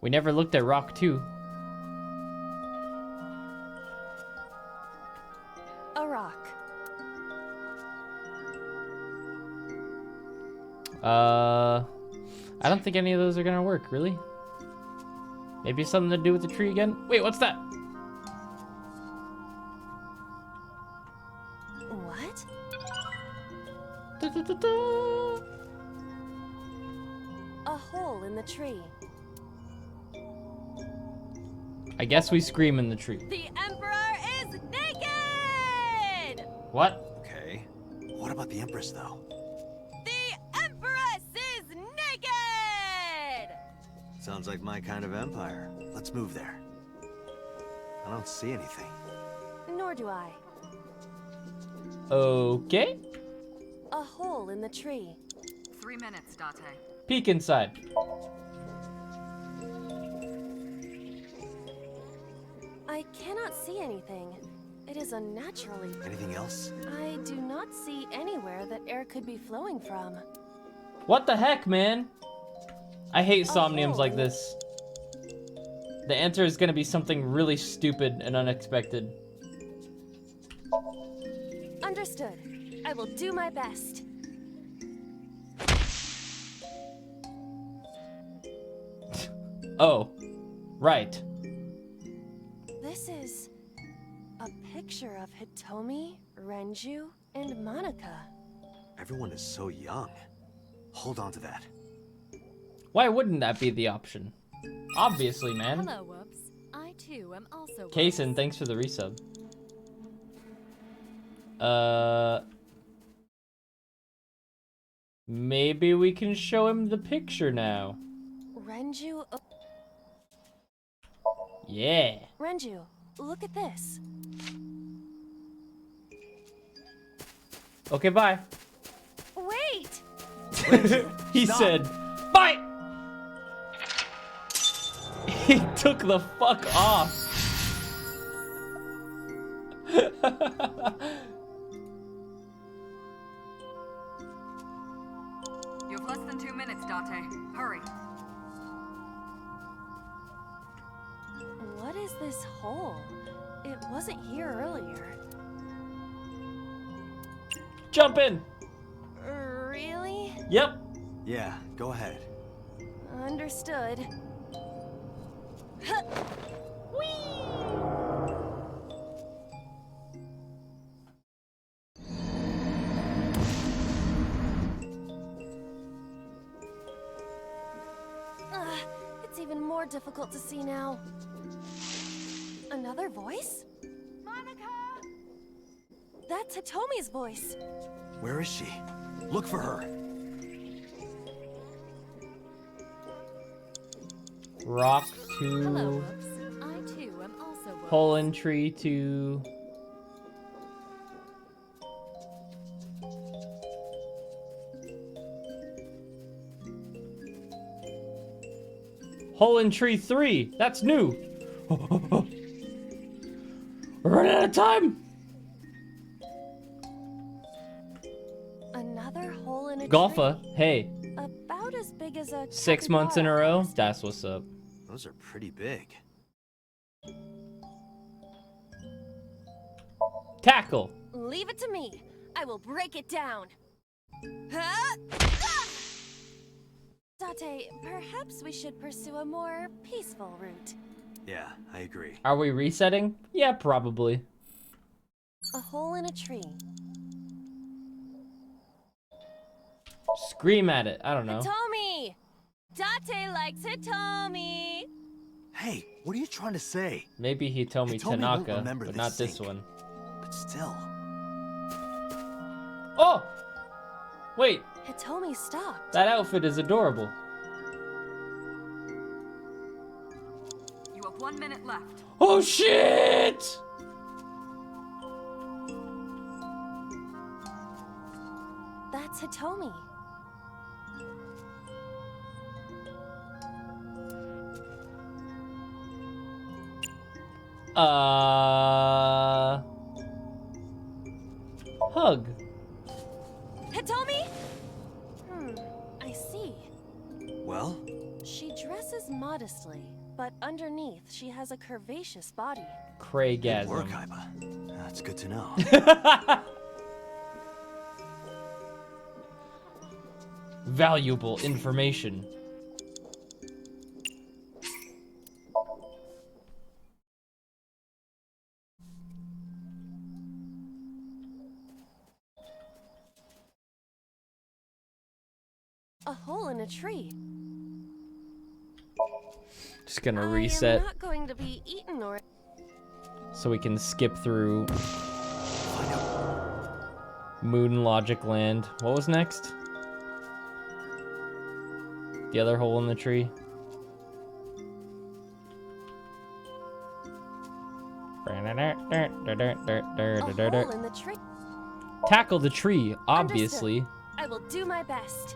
We never looked at Rock 2. A rock. I don't think any of those are gonna work, really. Maybe something to do with the tree again? Wait, what's that? What? Da-da-da-da. A hole in the tree. I guess we scream in the tree. The Emperor is naked! What? Okay. What about the Empress, though? The Empress is naked! Sounds like my kind of empire. Let's move there. I don't see anything. Nor do I. Okay. A hole in the tree. 3 minutes, Date. Peek inside. I cannot see anything. It is unnaturally. Anything else? I do not see anywhere that air could be flowing from. What the heck, man? I hate somniums hole. like this. The answer is gonna be something really stupid and unexpected. Understood. I will do my best. Oh, right. This is a picture of Hitomi, Renju, and Monika. Everyone is so young. Hold on to that. Why wouldn't that be the option? Obviously, man. Hello, Whoops. I too am also. Kason, thanks for the resub. Maybe we can show him the picture now. Renju. Yeah. Renju, look at this. Okay, bye. Wait! He said, bye! He took the fuck off. You have less than 2 minutes, Date. Hurry. What is this hole? It wasn't here earlier. Jump in. Really? Yep. Yeah, go ahead. Understood. Huh. It's even more difficult to see now. Another voice? Monica! That's Hitomi's voice. Where is she? Look for her. Rock Hello, to Woops. I too am also Woops. Pollen tree to Hole in Tree 3. That's new. We're running out of time. Another hole in a Golfa, tree. hey, About as big as a 6 months in a capybara. row. That's what's up. Those are pretty big. Tackle. Leave it to me. I will break it down. Huh? Ah! Date, perhaps we should pursue a more peaceful route. Yeah, I agree. Are we resetting? Yeah, probably. A hole in a tree. Scream at it. I don't know. Hitomi! Date likes Hitomi! Hey, what are you trying to say? Maybe he told me Hitomi won't Tanaka, remember but this not this sink. one. But still. Oh! Wait, Hitomi stopped. that outfit is adorable. You have 1 minute left. Oh shit! That's Hitomi. Hug. Hitomi? I see. Well, She dresses modestly, but underneath she has a curvaceous body. good work, Craygasm. Iba. That's good to know. Valuable information. A hole in a tree. Just gonna I am reset not going to be eaten or so we can skip through Find out. Moon Logic Land. What was next? The other hole in the tree. a hole in the tree. Tackle the tree, obviously. I will do my best.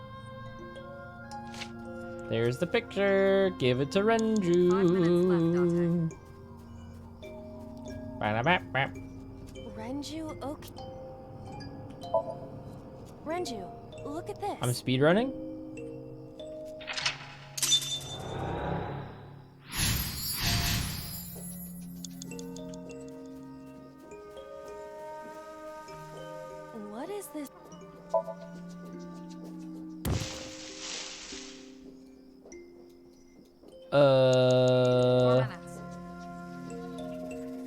There's the picture. Give it to 5 minutes Renju. Renju Oki. Renju, look at this. I'm speedrunning. What is this? Four minutes.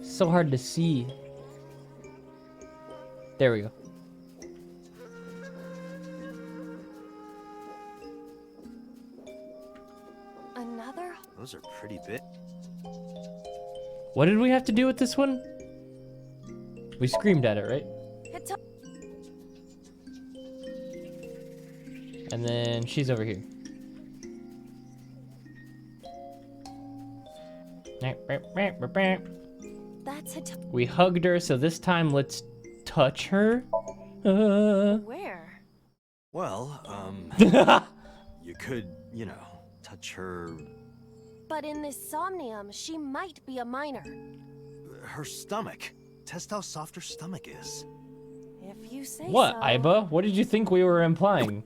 So hard to see. There we go. Another? Those are pretty big. What did we have to do with this one? We screamed at it, right? Hito- And then she's over here. That's a We hugged her, so this time let's touch her. Where? Well, you could, you know, touch her... But in this somnium, she might be a minor. her stomach. Test how soft her stomach is. If you say What, so. Aiba? What did you think we were implying?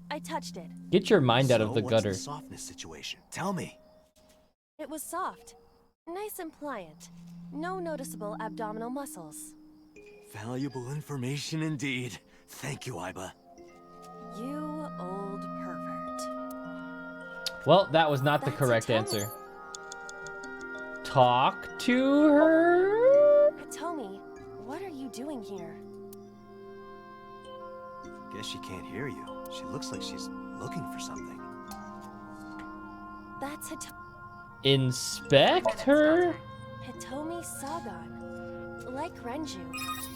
I touched it. Get your mind out of So, the what's gutter. the softness situation? Tell me. It was soft. Nice and pliant. No noticeable abdominal muscles. Valuable information indeed. Thank you, Aiba. You old pervert. Well, that was not the That's correct Hitomi. answer. Talk to her? Hitomi, what are you doing here? Guess she can't hear you. She looks like she's looking for something. That's Hitomi Inspect her? Sagan. Like Renju,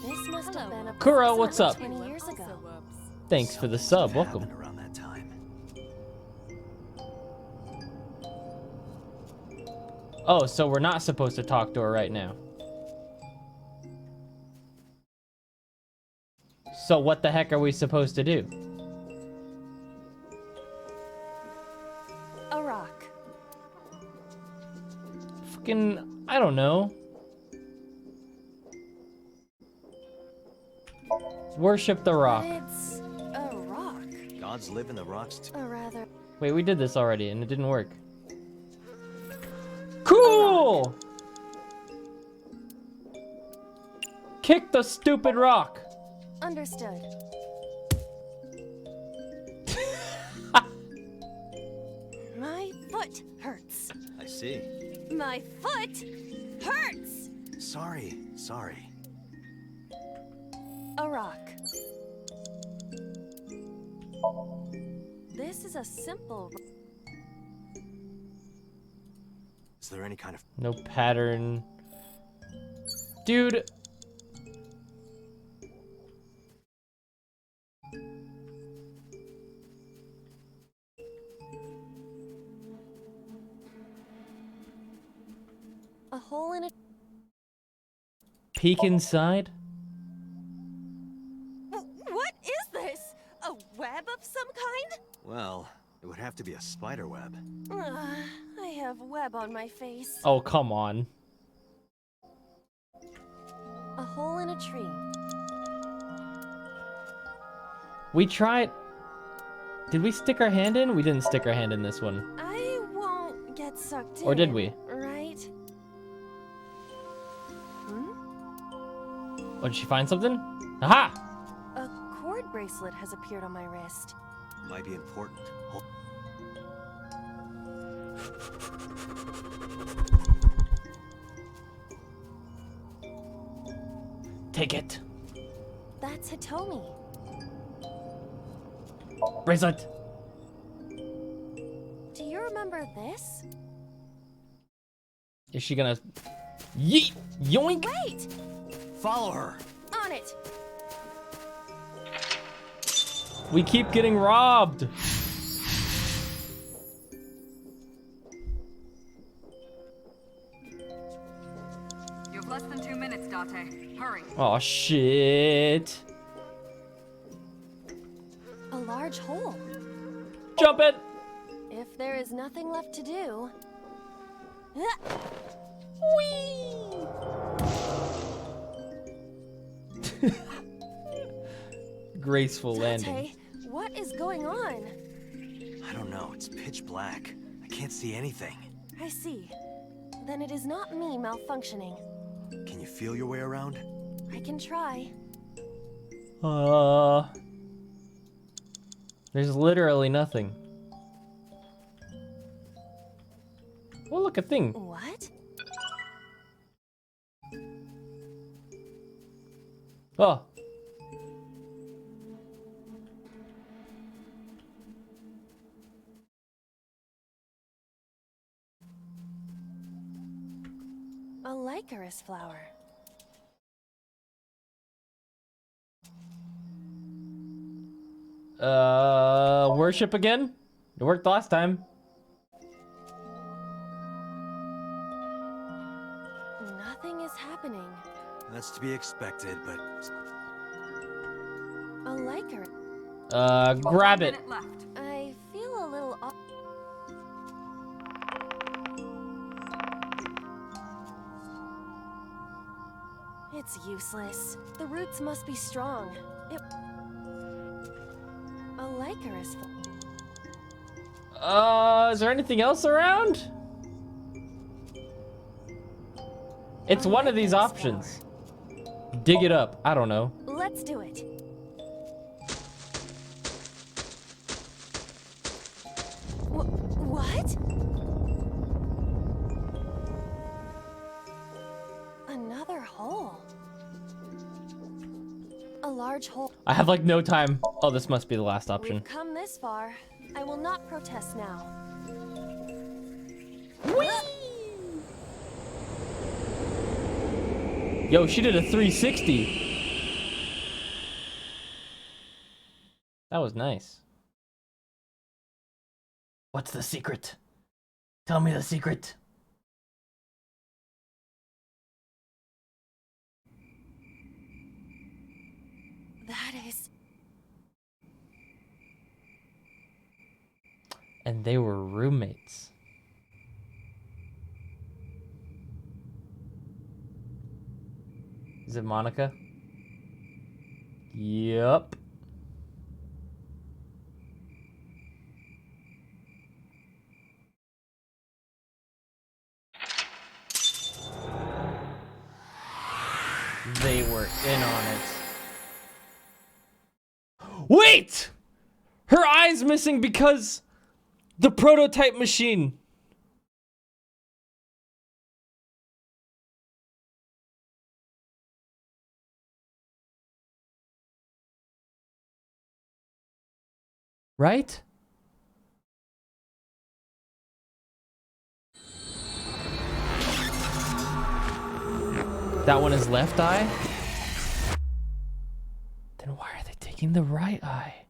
this must have been a Kuro, what's up? 20 years ago. Thanks for the sub. Welcome. Happened around that time. Oh, so we're not supposed to talk to her right now. So what the heck are we supposed to do? A rock. Fucking, I don't know. Worship the rock. It's a rock. Gods live in the rocks too. Or rather, Wait, we did this already and it didn't work. Cool! Kick the stupid rock. understood. My foot hurts. I see. My foot hurts! Sorry. A rock. This is a simple. Is there any kind of... No pattern. Dude. A hole in a. Peek inside? What is this? A web of some kind? Well, it would have to be a spider web. I have web on my face. Oh, come on. A hole in a tree. We tried. Did we stick our hand in? We didn't stick our hand in this one. I won't get sucked in. Or did we? Right? Oh, did she find something? Aha! A cord bracelet has appeared on my wrist. Might be important. Take it. That's Hitomi. Bracelet. Do you remember this? Is she gonna... Yeet! Yoink! Wait! Follow her. On it! We keep getting robbed. You have less than 2 minutes, Date. Hurry. Oh shit. A large hole. Jump it! If there is nothing left to do. Graceful landing. Date, what is going on? I don't know. It's pitch black. I can't see anything. I see. Then it is not me malfunctioning. Can you feel your way around? I can try. There's literally nothing. Oh, look, a thing. What? Oh. A Lycaris flower. Worship again? It worked last time. Nothing is happening. That's to be expected, but A liker. Grab it. I feel a little off. It's useless. The roots must be strong. A liker is full. Is there anything else around? It's one of these options. Dig it up. I don't know. Let's do it. What? Another hole. A large hole. I have like no time. Oh, this must be the last option. We've come this far. I will not protest now. Yo, she did a 360. That was nice. What's the secret? Tell me the secret. That is... And they were roommates. Is it Monica? Yup. They were in on it. Wait! Her eye's missing because the prototype machine. Right? That one is left eye? Then why are they taking the right eye?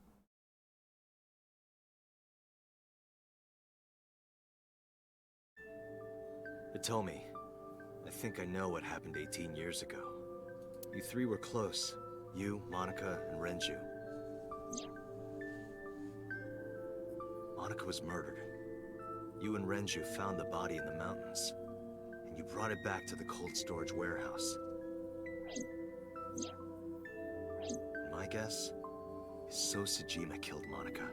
Hitomi, I think I know what happened 18 years ago. You three were close. You, Monica, and Renju. Monica was murdered. You and Renju found the body in the mountains, and you brought it back to the cold storage warehouse. My guess is So Sejima killed Monica.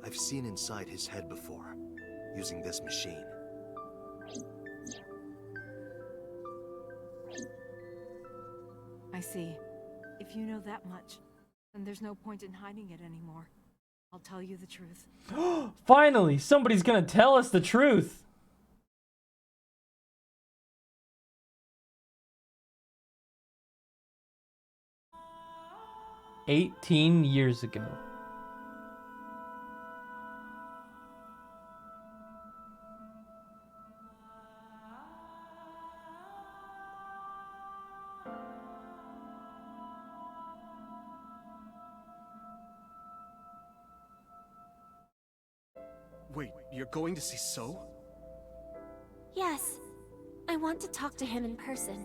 I've seen inside his head before, using this machine. I see. If you know that much, then there's no point in hiding it anymore. I'll tell you the truth. Finally, somebody's gonna tell us the truth. "18 years ago." Wait, you're going to see So? Yes. I want to talk to him in person.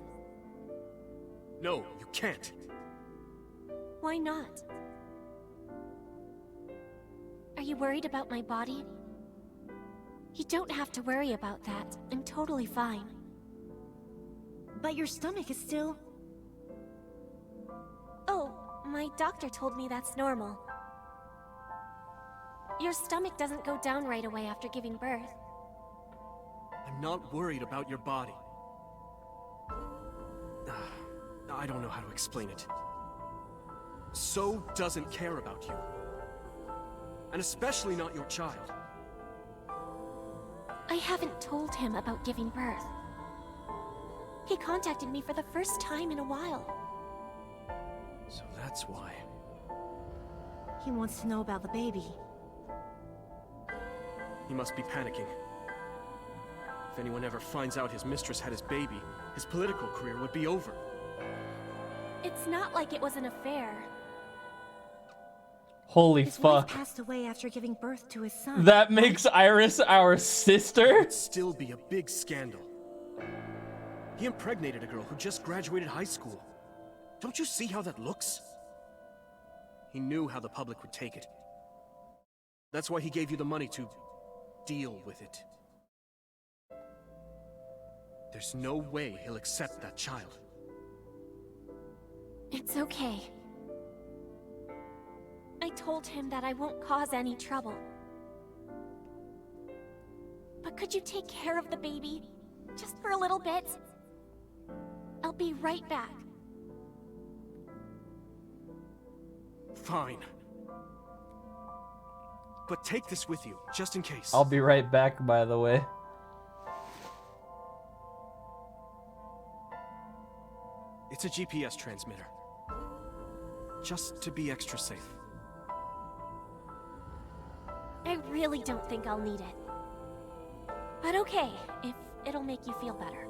No, you can't. Why not? Are you worried about my body? You don't have to worry about that. I'm totally fine. But your stomach is still... Oh, my doctor told me that's normal. Your stomach doesn't go down right away after giving birth. I'm not worried about your body. I don't know how to explain it. So doesn't care about you. And especially not your child. I haven't told him about giving birth. He contacted me for the first time in a while. So that's why. He wants to know about the baby. He must be panicking. If anyone ever finds out his mistress had his baby, his political career would be over. It's not like it was an affair. Holy His wife fuck. passed away after giving birth to his son. That makes Iris our sister? It'd still be a big scandal. He impregnated a girl who just graduated high school. Don't you see how that looks? He knew how the public would take it. That's why he gave you the money to deal with it. There's no way he'll accept that child. It's okay. I told him that I won't cause any trouble. But could you take care of the baby? Just for a little bit? I'll be right back. Fine. But take this with you, just in case. I'll be right back, by the way. It's a GPS transmitter. Just to be extra safe. I really don't think I'll need it. But okay, if it'll make you feel better.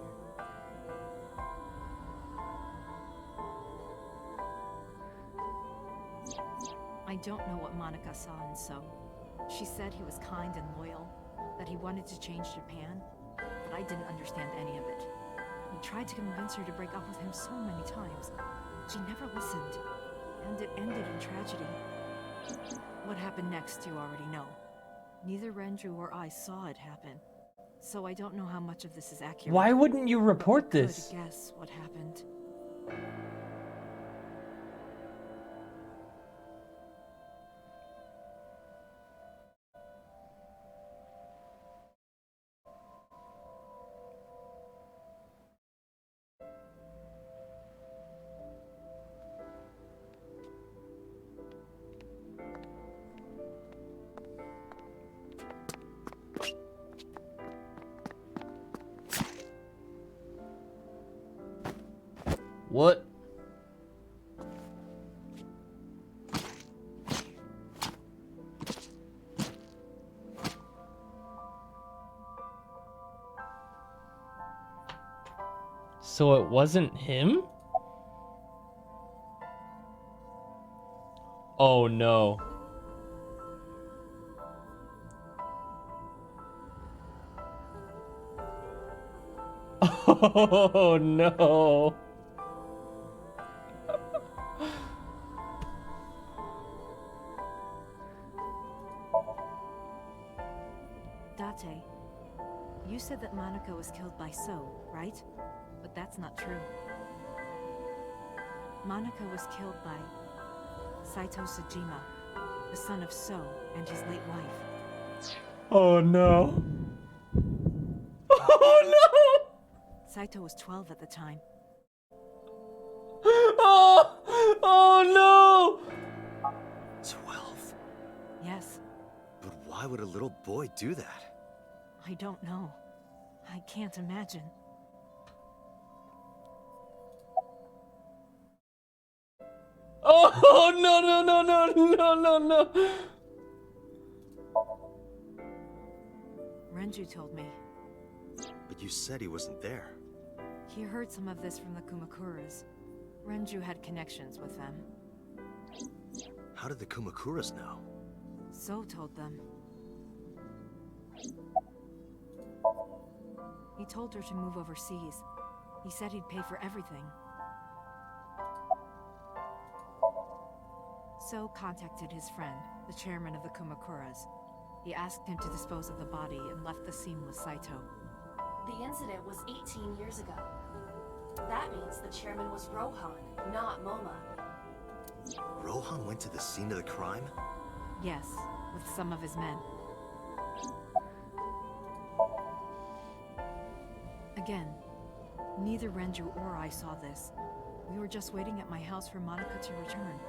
I don't know what Monica saw in So. She said he was kind and loyal, that he wanted to change Japan, but I didn't understand any of it. He tried to convince her to break up with him so many times. She never listened, and it ended in tragedy. What happened next, you already know. Neither Renju or I saw it happen, so I don't know how much of this is accurate. Why wouldn't you report but we this? could guess what happened. What? So it wasn't him? Oh no. Oh no. Date, you said that Monica was killed by So, right? But that's not true. Monica was killed by Saito Sejima, the son of So and his late wife. Oh no. Oh no. Saito was 12 at the time. Oh, oh no. 12? Yes, But why would a little boy do that? I don't know. I can't imagine. Oh no no no no no no no. Renju told me. But you said he wasn't there. He heard some of this from the Kumakuras. Renju had connections with them. How did the Kumakuras know? So told them. He told her to move overseas. He said he'd pay for everything. So contacted his friend, the chairman of the Kumakuras. He asked him to dispose of the body and left the scene with Saito. The incident was 18 years ago. That means the chairman was Rohan, not Moma. Rohan went to the scene of the crime? Yes, with some of his men. Again, neither Renju or I saw this. We were just waiting at my house for Monica to return.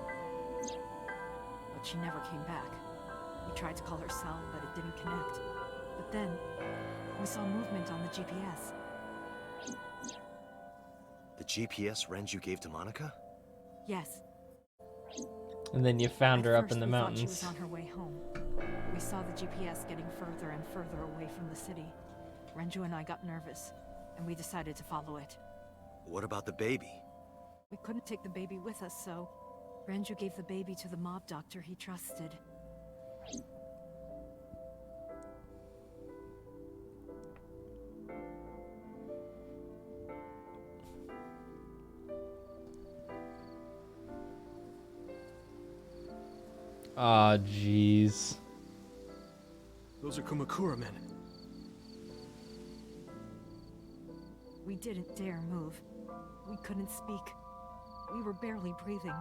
But she never came back. We tried to call her cell, but it didn't connect. But then, we saw movement on the GPS. The GPS Renju gave to Monica? Yes. And then you found her At up in first the we thought mountains. She was on her way home. We saw the GPS getting further and further away from the city. Renju and I got nervous, and we decided to follow it. What about the baby? We couldn't take the baby with us, so Renju gave the baby to the mob doctor he trusted. Ah, jeez. Those are Kumakura men. We didn't dare move. We couldn't speak. We were barely breathing.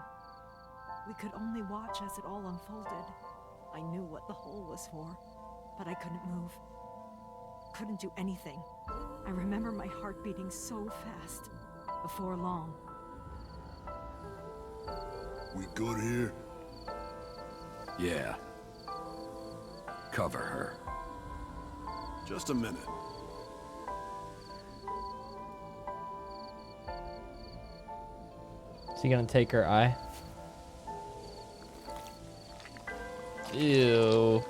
We could only watch as it all unfolded. I knew what the hole was for, but I couldn't move. Couldn't do anything. I remember my heart beating so fast. Before long. We good here? Yeah. Cover her. Just a minute. Is he gonna take her eye? Ew.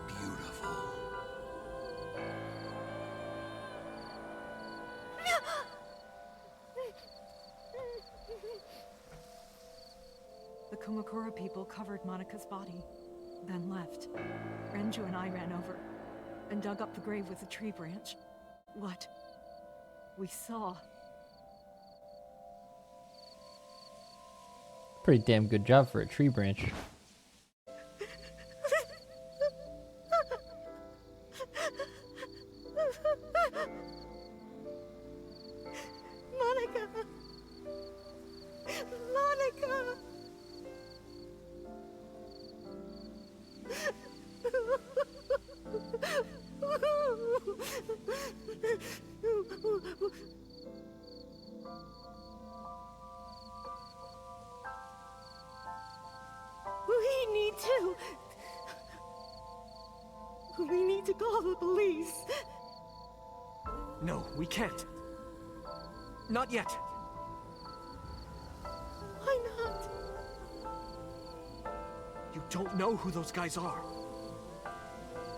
Beautiful. The Kumakura people covered Monika's body, then left. Renju and I ran over and dug up the grave with a tree branch. What we saw. Pretty damn good job for a tree branch. Monica! Monica! We need to call the police. No, we can't. Not yet. Why not? You don't know who those guys are.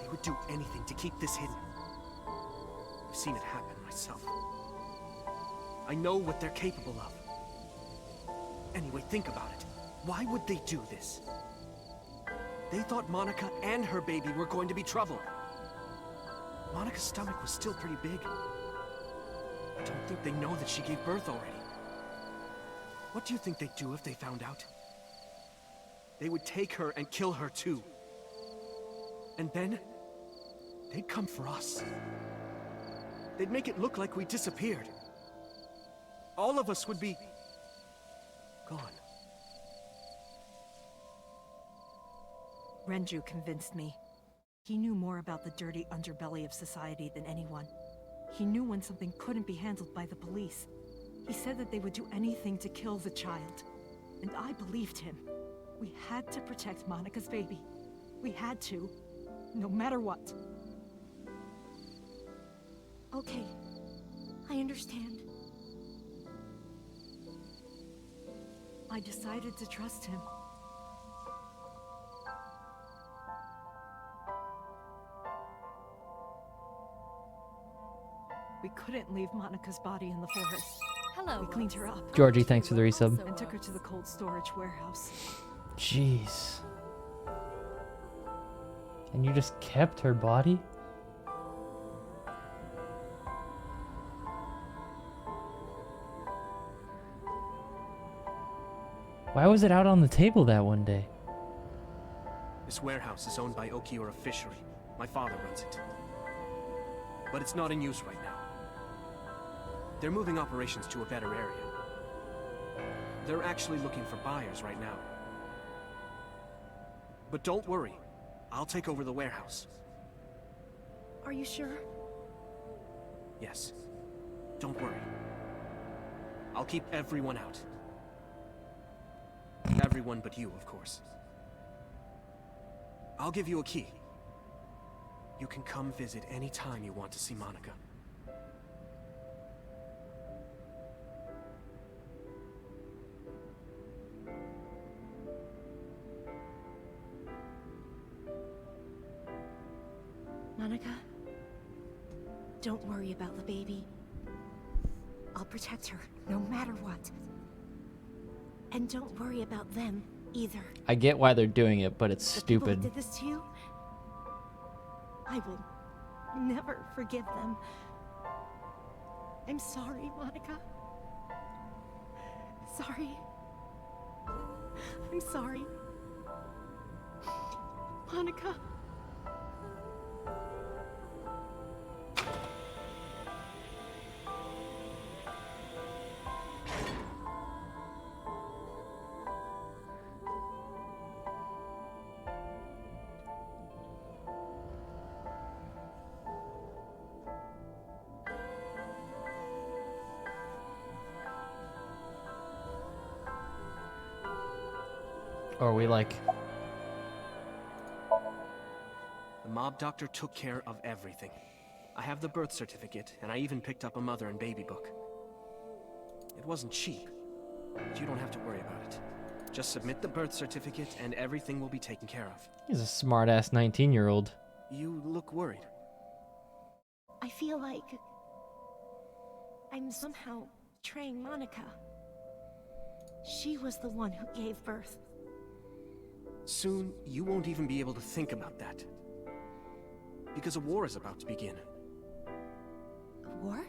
They would do anything to keep this hidden. I've seen it happen myself. I know what they're capable of. Anyway, think about it. Why would they do this? They thought Monica and her baby were going to be trouble. Monica's stomach was still pretty big. I don't think they know that she gave birth already. What do you think they'd do if they found out? They would take her and kill her too. And then, they'd come for us. They'd make it look like we disappeared. All of us would be gone. Renju convinced me. He knew more about the dirty underbelly of society than anyone. He knew when something couldn't be handled by the police. He said that they would do anything to kill the child. And I believed him. We had to protect Monica's baby. We had to, no matter what. Okay, I understand. I decided to trust him. We couldn't leave Monica's body in the forest. Hello. We cleaned her up Georgie, thanks for the resub. and took her to the cold storage warehouse. Jeez. And you just kept her body? Why was it out on the table that one day? This warehouse is owned by Okiura Fishery. My father runs it. But it's not in use right now. They're moving operations to a better area. They're actually looking for buyers right now. But don't worry. I'll take over the warehouse. Are you sure? Yes. Don't worry. I'll keep everyone out. Everyone but you, of course. I'll give you a key. You can come visit any time you want to see Monica. Monica? Don't worry about the baby. I'll protect her, no matter what. And don't worry about them, either. I get why they're doing it, but it's The people who stupid. did this to you, I will never forgive them. I'm sorry, Monica. Sorry. I'm sorry. Monica. Or are we like... The mob doctor took care of everything. I have the birth certificate, and I even picked up a mother and baby book. It wasn't cheap, but you don't have to worry about it. Just submit the birth certificate, and everything will be taken care of. He's a smart-ass 19-year-old. You look worried. I feel like I'm somehow betraying Monica. She was the one who gave birth. Soon, you won't even be able to think about that. Because a war is about to begin. A war?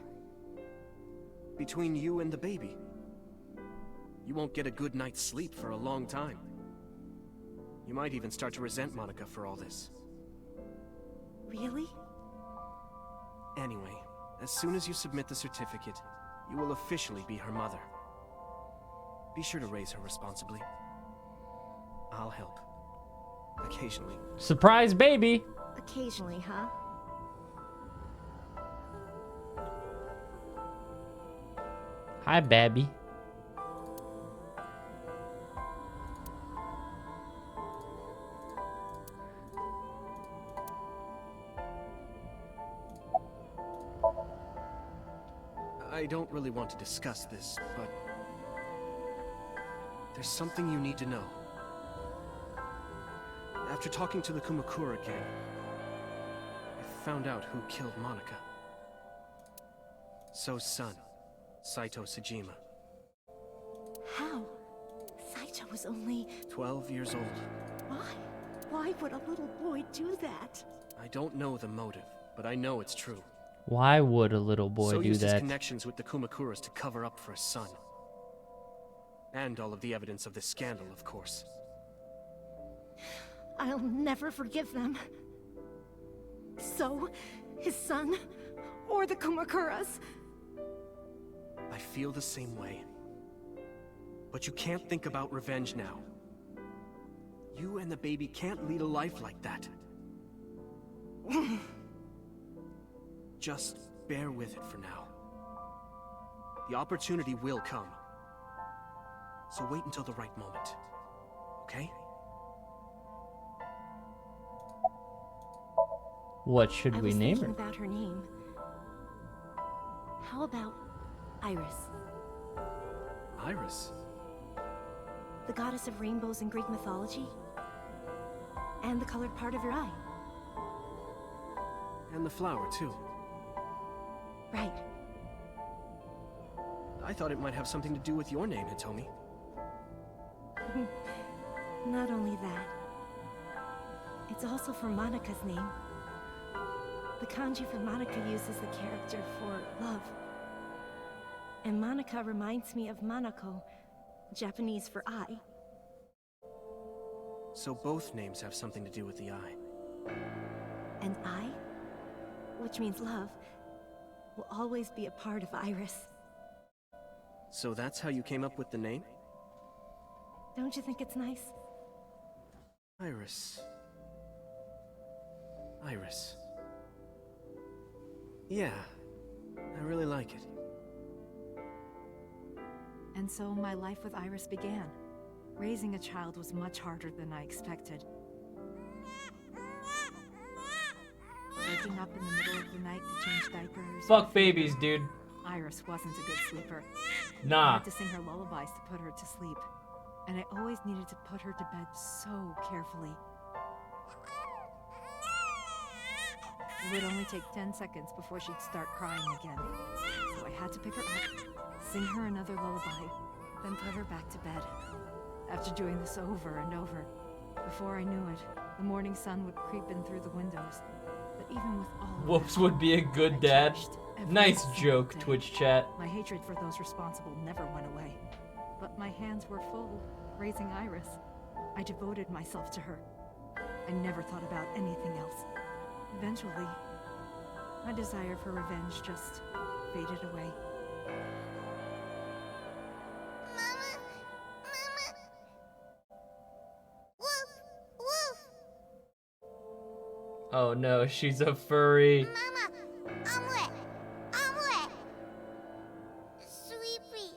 Between you and the baby. You won't get a good night's sleep for a long time. You might even start to resent Monica for all this. Really? Anyway, as soon as you submit the certificate, you will officially be her mother. Be sure to raise her responsibly. I'll help. Occasionally. Surprise baby! Occasionally, huh? Hi, Babby. I don't really want to discuss this, but there's something you need to know. After talking to the Kumakura gang, I found out who killed Monica. So's son, Saito Sejima. How? Saito was only 12 years old. Why? Why would a little boy do that? I don't know the motive, but I know it's true. Why would a little boy So do used his that? connections with the Kumakuras to cover up for his son. And all of the evidence of this scandal, of course. I'll never forgive them. So, his son, or the Kumakuras. I feel the same way. But you can't think about revenge now. You and the baby can't lead a life like that. Just bear with it for now. The opportunity will come. So wait until the right moment. Okay? What should we name her? I was thinking about her name. How about Iris? Iris? The goddess of rainbows in Greek mythology? And the colored part of your eye. And the flower, too. Right. I thought it might have something to do with your name, Hitomi. Not only that, it's also for Monika's name. The kanji for Monica uses the character for love. And Monica reminds me of Manako, Japanese for eye. So both names have something to do with the eye. And eye, which means love, will always be a part of Iris. So that's how you came up with the name? Don't you think it's nice? Iris. Iris. Yeah, I really like it. And so my life with Iris began. Raising a child was much harder than I expected. Waking up in the middle of the night to change diapers. Fuck babies, dude. Iris wasn't a good sleeper. I Nah. had to sing her lullabies to put her to sleep. And I always needed to put her to bed so carefully. It would only take 10 seconds before she'd start crying again. So I had to pick her up, sing her another lullaby, then put her back to bed. After doing this over and over, before I knew it, the morning sun would creep in through the windows. But even with all of Whoops that, would be a good I dad. cherished every Nice single joke, day. Twitch chat. My hatred for those responsible never went away. But my hands were full, raising Iris. I devoted myself to her. I never thought about anything else. Eventually, my desire for revenge just faded away. Mama! Mama! Woof! Woof! Oh no, she's a furry. Mama! Omelet! Omelet! Sweepy!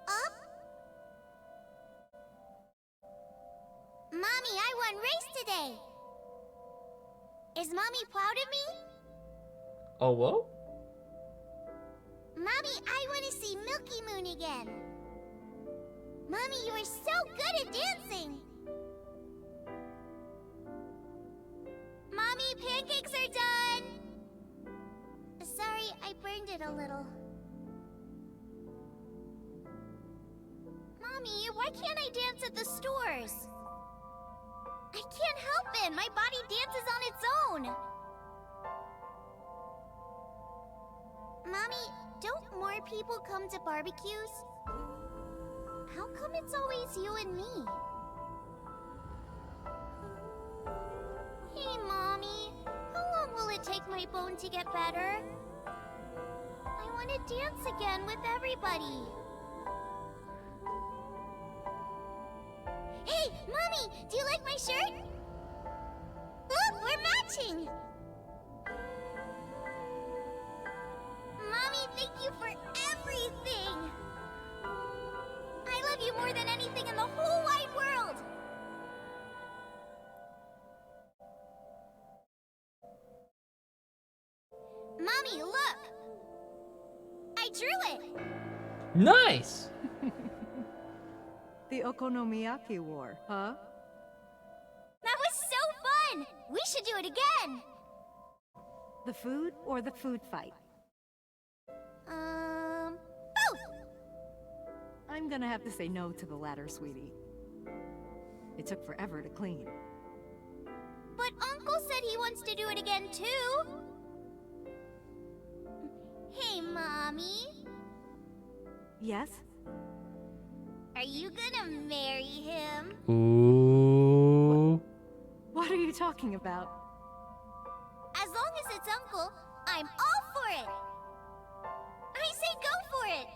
Up? Mommy, I won race today! Is Mommy proud of me? Oh, whoa? Mommy, I want to see Milky Moon again. Mommy, you are so good at dancing. Mommy, pancakes are done. Sorry, I burned it a little. Mommy, why can't I dance at the stores? I can't help it. My body dances on its own. Mommy, don't more people come to barbecues? How come it's always you and me? Hey, Mommy. How long will it take my bone to get better? I want to dance again with everybody. Hey, Mommy! Do you like my shirt? Look, we're matching! Mommy, thank you for everything! I love you more than anything in the whole wide world! Mommy, look! I drew it! Nice! The Okonomiyaki War, huh? That was so fun! We should do it again! The food or the food fight? Both! I'm gonna have to say no to the latter, sweetie. It took forever to clean. But Uncle said he wants to do it again, too! Hey, Mommy. Yes? Are you gonna marry him? Ooh. What are you talking about? As long as it's Uncle, I'm all for it! I say go for it!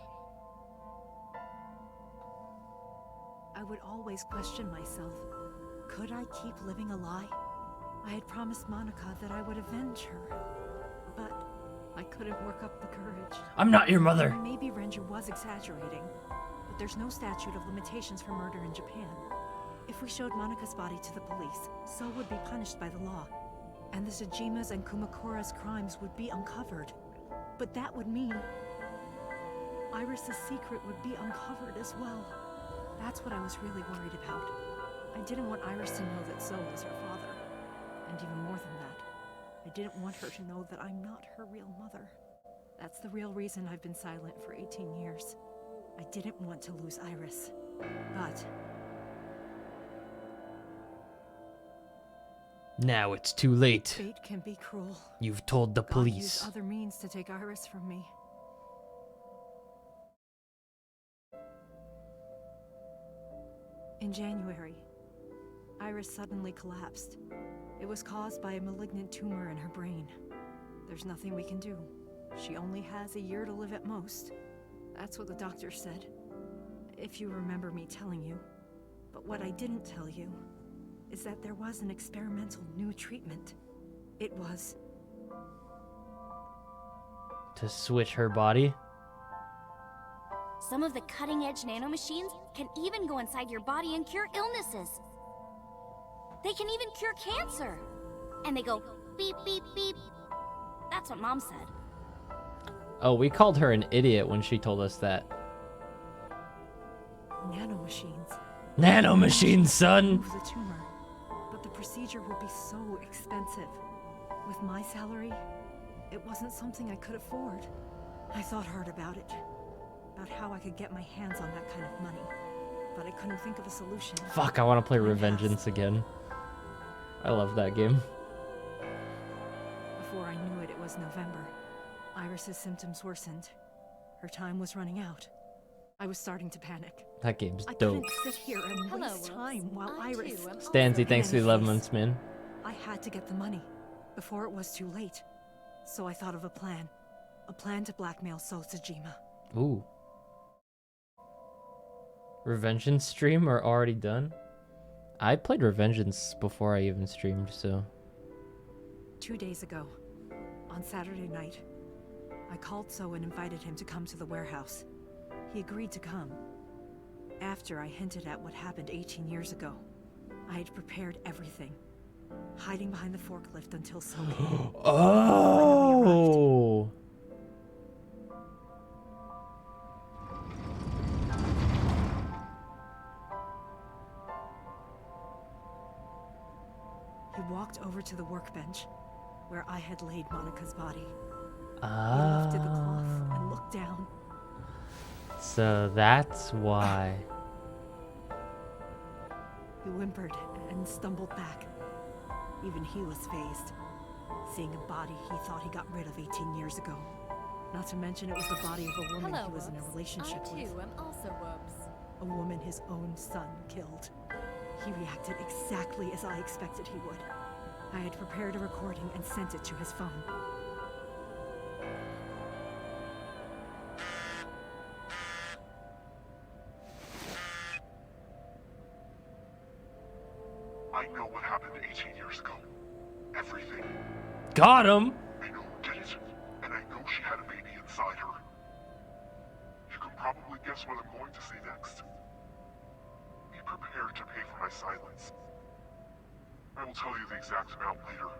I would always question myself. Could I keep living a lie? I had promised Monica that I would avenge her. But I couldn't work up the courage. I'm not your mother. Maybe Ranger was exaggerating, but there's no statute of limitations for murder in Japan. If we showed Monica's body to the police, So would be punished by the law, and the Tsujima's and Kumakura's crimes would be uncovered. But that would mean Iris's secret would be uncovered as well. That's what I was really worried about. I didn't want Iris to know that So was her father. And even more than that, I didn't want her to know that I'm not her real mother. That's the real reason I've been silent for 18 years. I didn't want to lose Iris. But now it's too late. fate can be cruel. You've told the God police. used other means to take Iris from me. In January, Iris suddenly collapsed. It was caused by a malignant tumor in her brain. There's nothing we can do. She only has a year to live at most. That's what the doctor said. If you remember me telling you. But what I didn't tell you is that there was an experimental new treatment. It was To switch her body? Some of the cutting-edge nanomachines can even go inside your body and cure illnesses. They can even cure cancer. And they go beep, beep, beep. That's what Mom said. Oh, we called her an idiot when she told us that. nanomachines. Nanomachines, son! Remove the tumor, but the procedure will be so expensive. With my salary, it wasn't something I could afford. I thought hard about it. About how I could get my hands on that kind of money. But I couldn't think of a solution. Fuck, I want to play Revengeance again. I love that game. Before I knew it, it was November. Iris's symptoms worsened. Her time was running out. I was starting to panic. That game's I dope. couldn't sit here and waste time while Iris... Stanzy, thanks for the 11 months, man. I had to get the money before it was too late. So I thought of a plan. A plan to blackmail Sosajima. Ooh. Revengeance stream or already done? I played Revengeance before I even streamed, so... 2 days ago, on Saturday night, I called So and invited him to come to the warehouse. He agreed to come. After I hinted at what happened 18 years ago, I had prepared everything, hiding behind the forklift until So came. Oh! He walked over to the workbench, where I had laid Monica's body. Ah. He lifted the cloth and looked down. So that's why. He whimpered and stumbled back. Even he was fazed, seeing a body he thought he got rid of 18 years ago. Not to mention it was the body of a woman he was in a relationship with. I too am also Woops. A woman his own son killed. He reacted exactly as I expected he would. I had prepared a recording and sent it to his phone. I know what happened 18 years ago. Everything. Got him! I know who did it, and I know she had a baby inside her. You can probably guess what I'm going to say next. Be prepared to pay for my silence. I will tell you the exact amount later.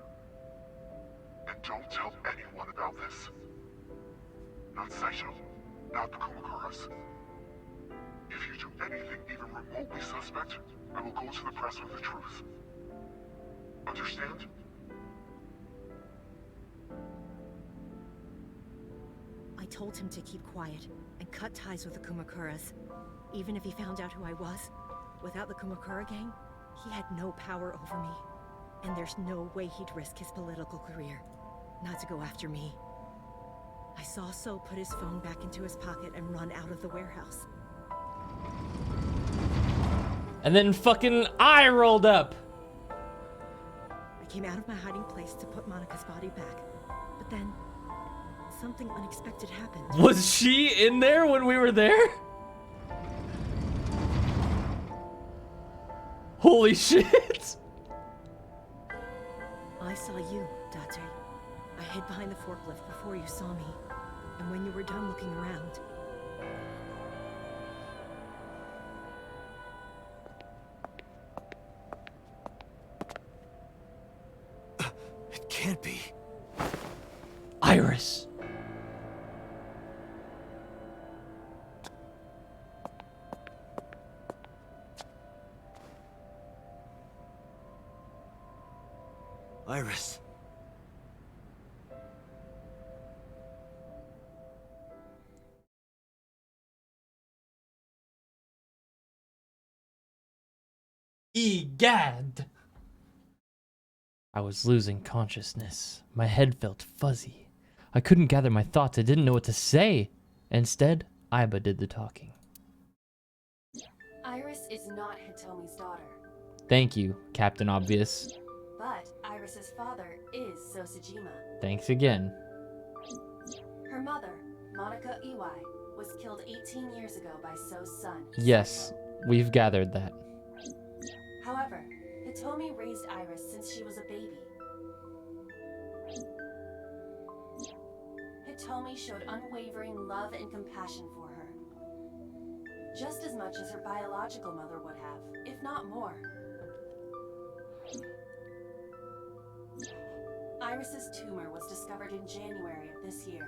And don't tell anyone about this. Not Saito, not the Kumakuras. If you do anything even remotely suspect, I will go to the press with the truth. Understand? I told him to keep quiet and cut ties with the Kumakuras. Even if he found out who I was, without the Kumakura gang, he had no power over me. And there's no way he'd risk his political career, not to go after me. I saw So put his phone back into his pocket and run out of the warehouse. And then fucking I rolled up. I came out of my hiding place to put Monica's body back. But then, something unexpected happened. Was she in there when we were there? Holy shit! I saw you, Date. I hid behind the forklift before you saw me. And when you were done looking around... It can't be. Iris. Iris. Egad. I was losing consciousness. My head felt fuzzy. I couldn't gather my thoughts. I didn't know what to say. Instead, Aiba did the talking. Iris is not Hitomi's daughter. Thank you, Captain Obvious. But Iris's father is Sosajima. Thanks again. Her mother, Monica Iwai, was killed 18 years ago by So's son. Yes, we've gathered that. However, Hitomi raised Iris since she was a baby. Hitomi showed unwavering love and compassion for her. Just as much as her biological mother would have, if not more. Iris's tumor was discovered in January of this year.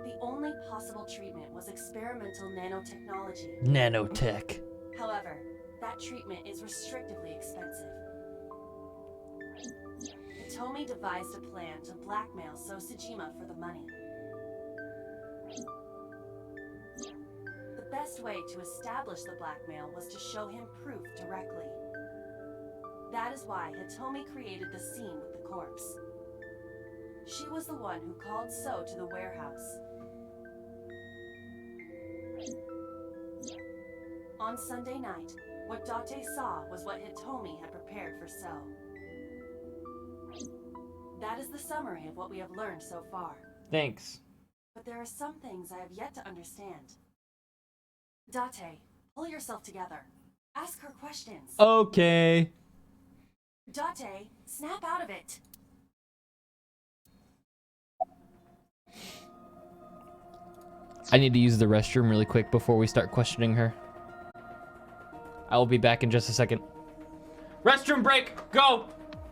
The only possible treatment was experimental nanotechnology. Nanotech. However, that treatment is restrictively expensive. Hitomi devised a plan to blackmail Sosajima for the money. The best way to establish the blackmail was to show him proof directly. That is why Hitomi created the scene with the corpse. She was the one who called So to the warehouse. On Sunday night, what Date saw was what Hitomi had prepared for So. That is the summary of what we have learned so far. Thanks. But there are some things I have yet to understand. Date, pull yourself together. Ask her questions. Okay. Date, snap out of it. I need to use the restroom really quick before we start questioning her. I will be back in just a second. Restroom break, go!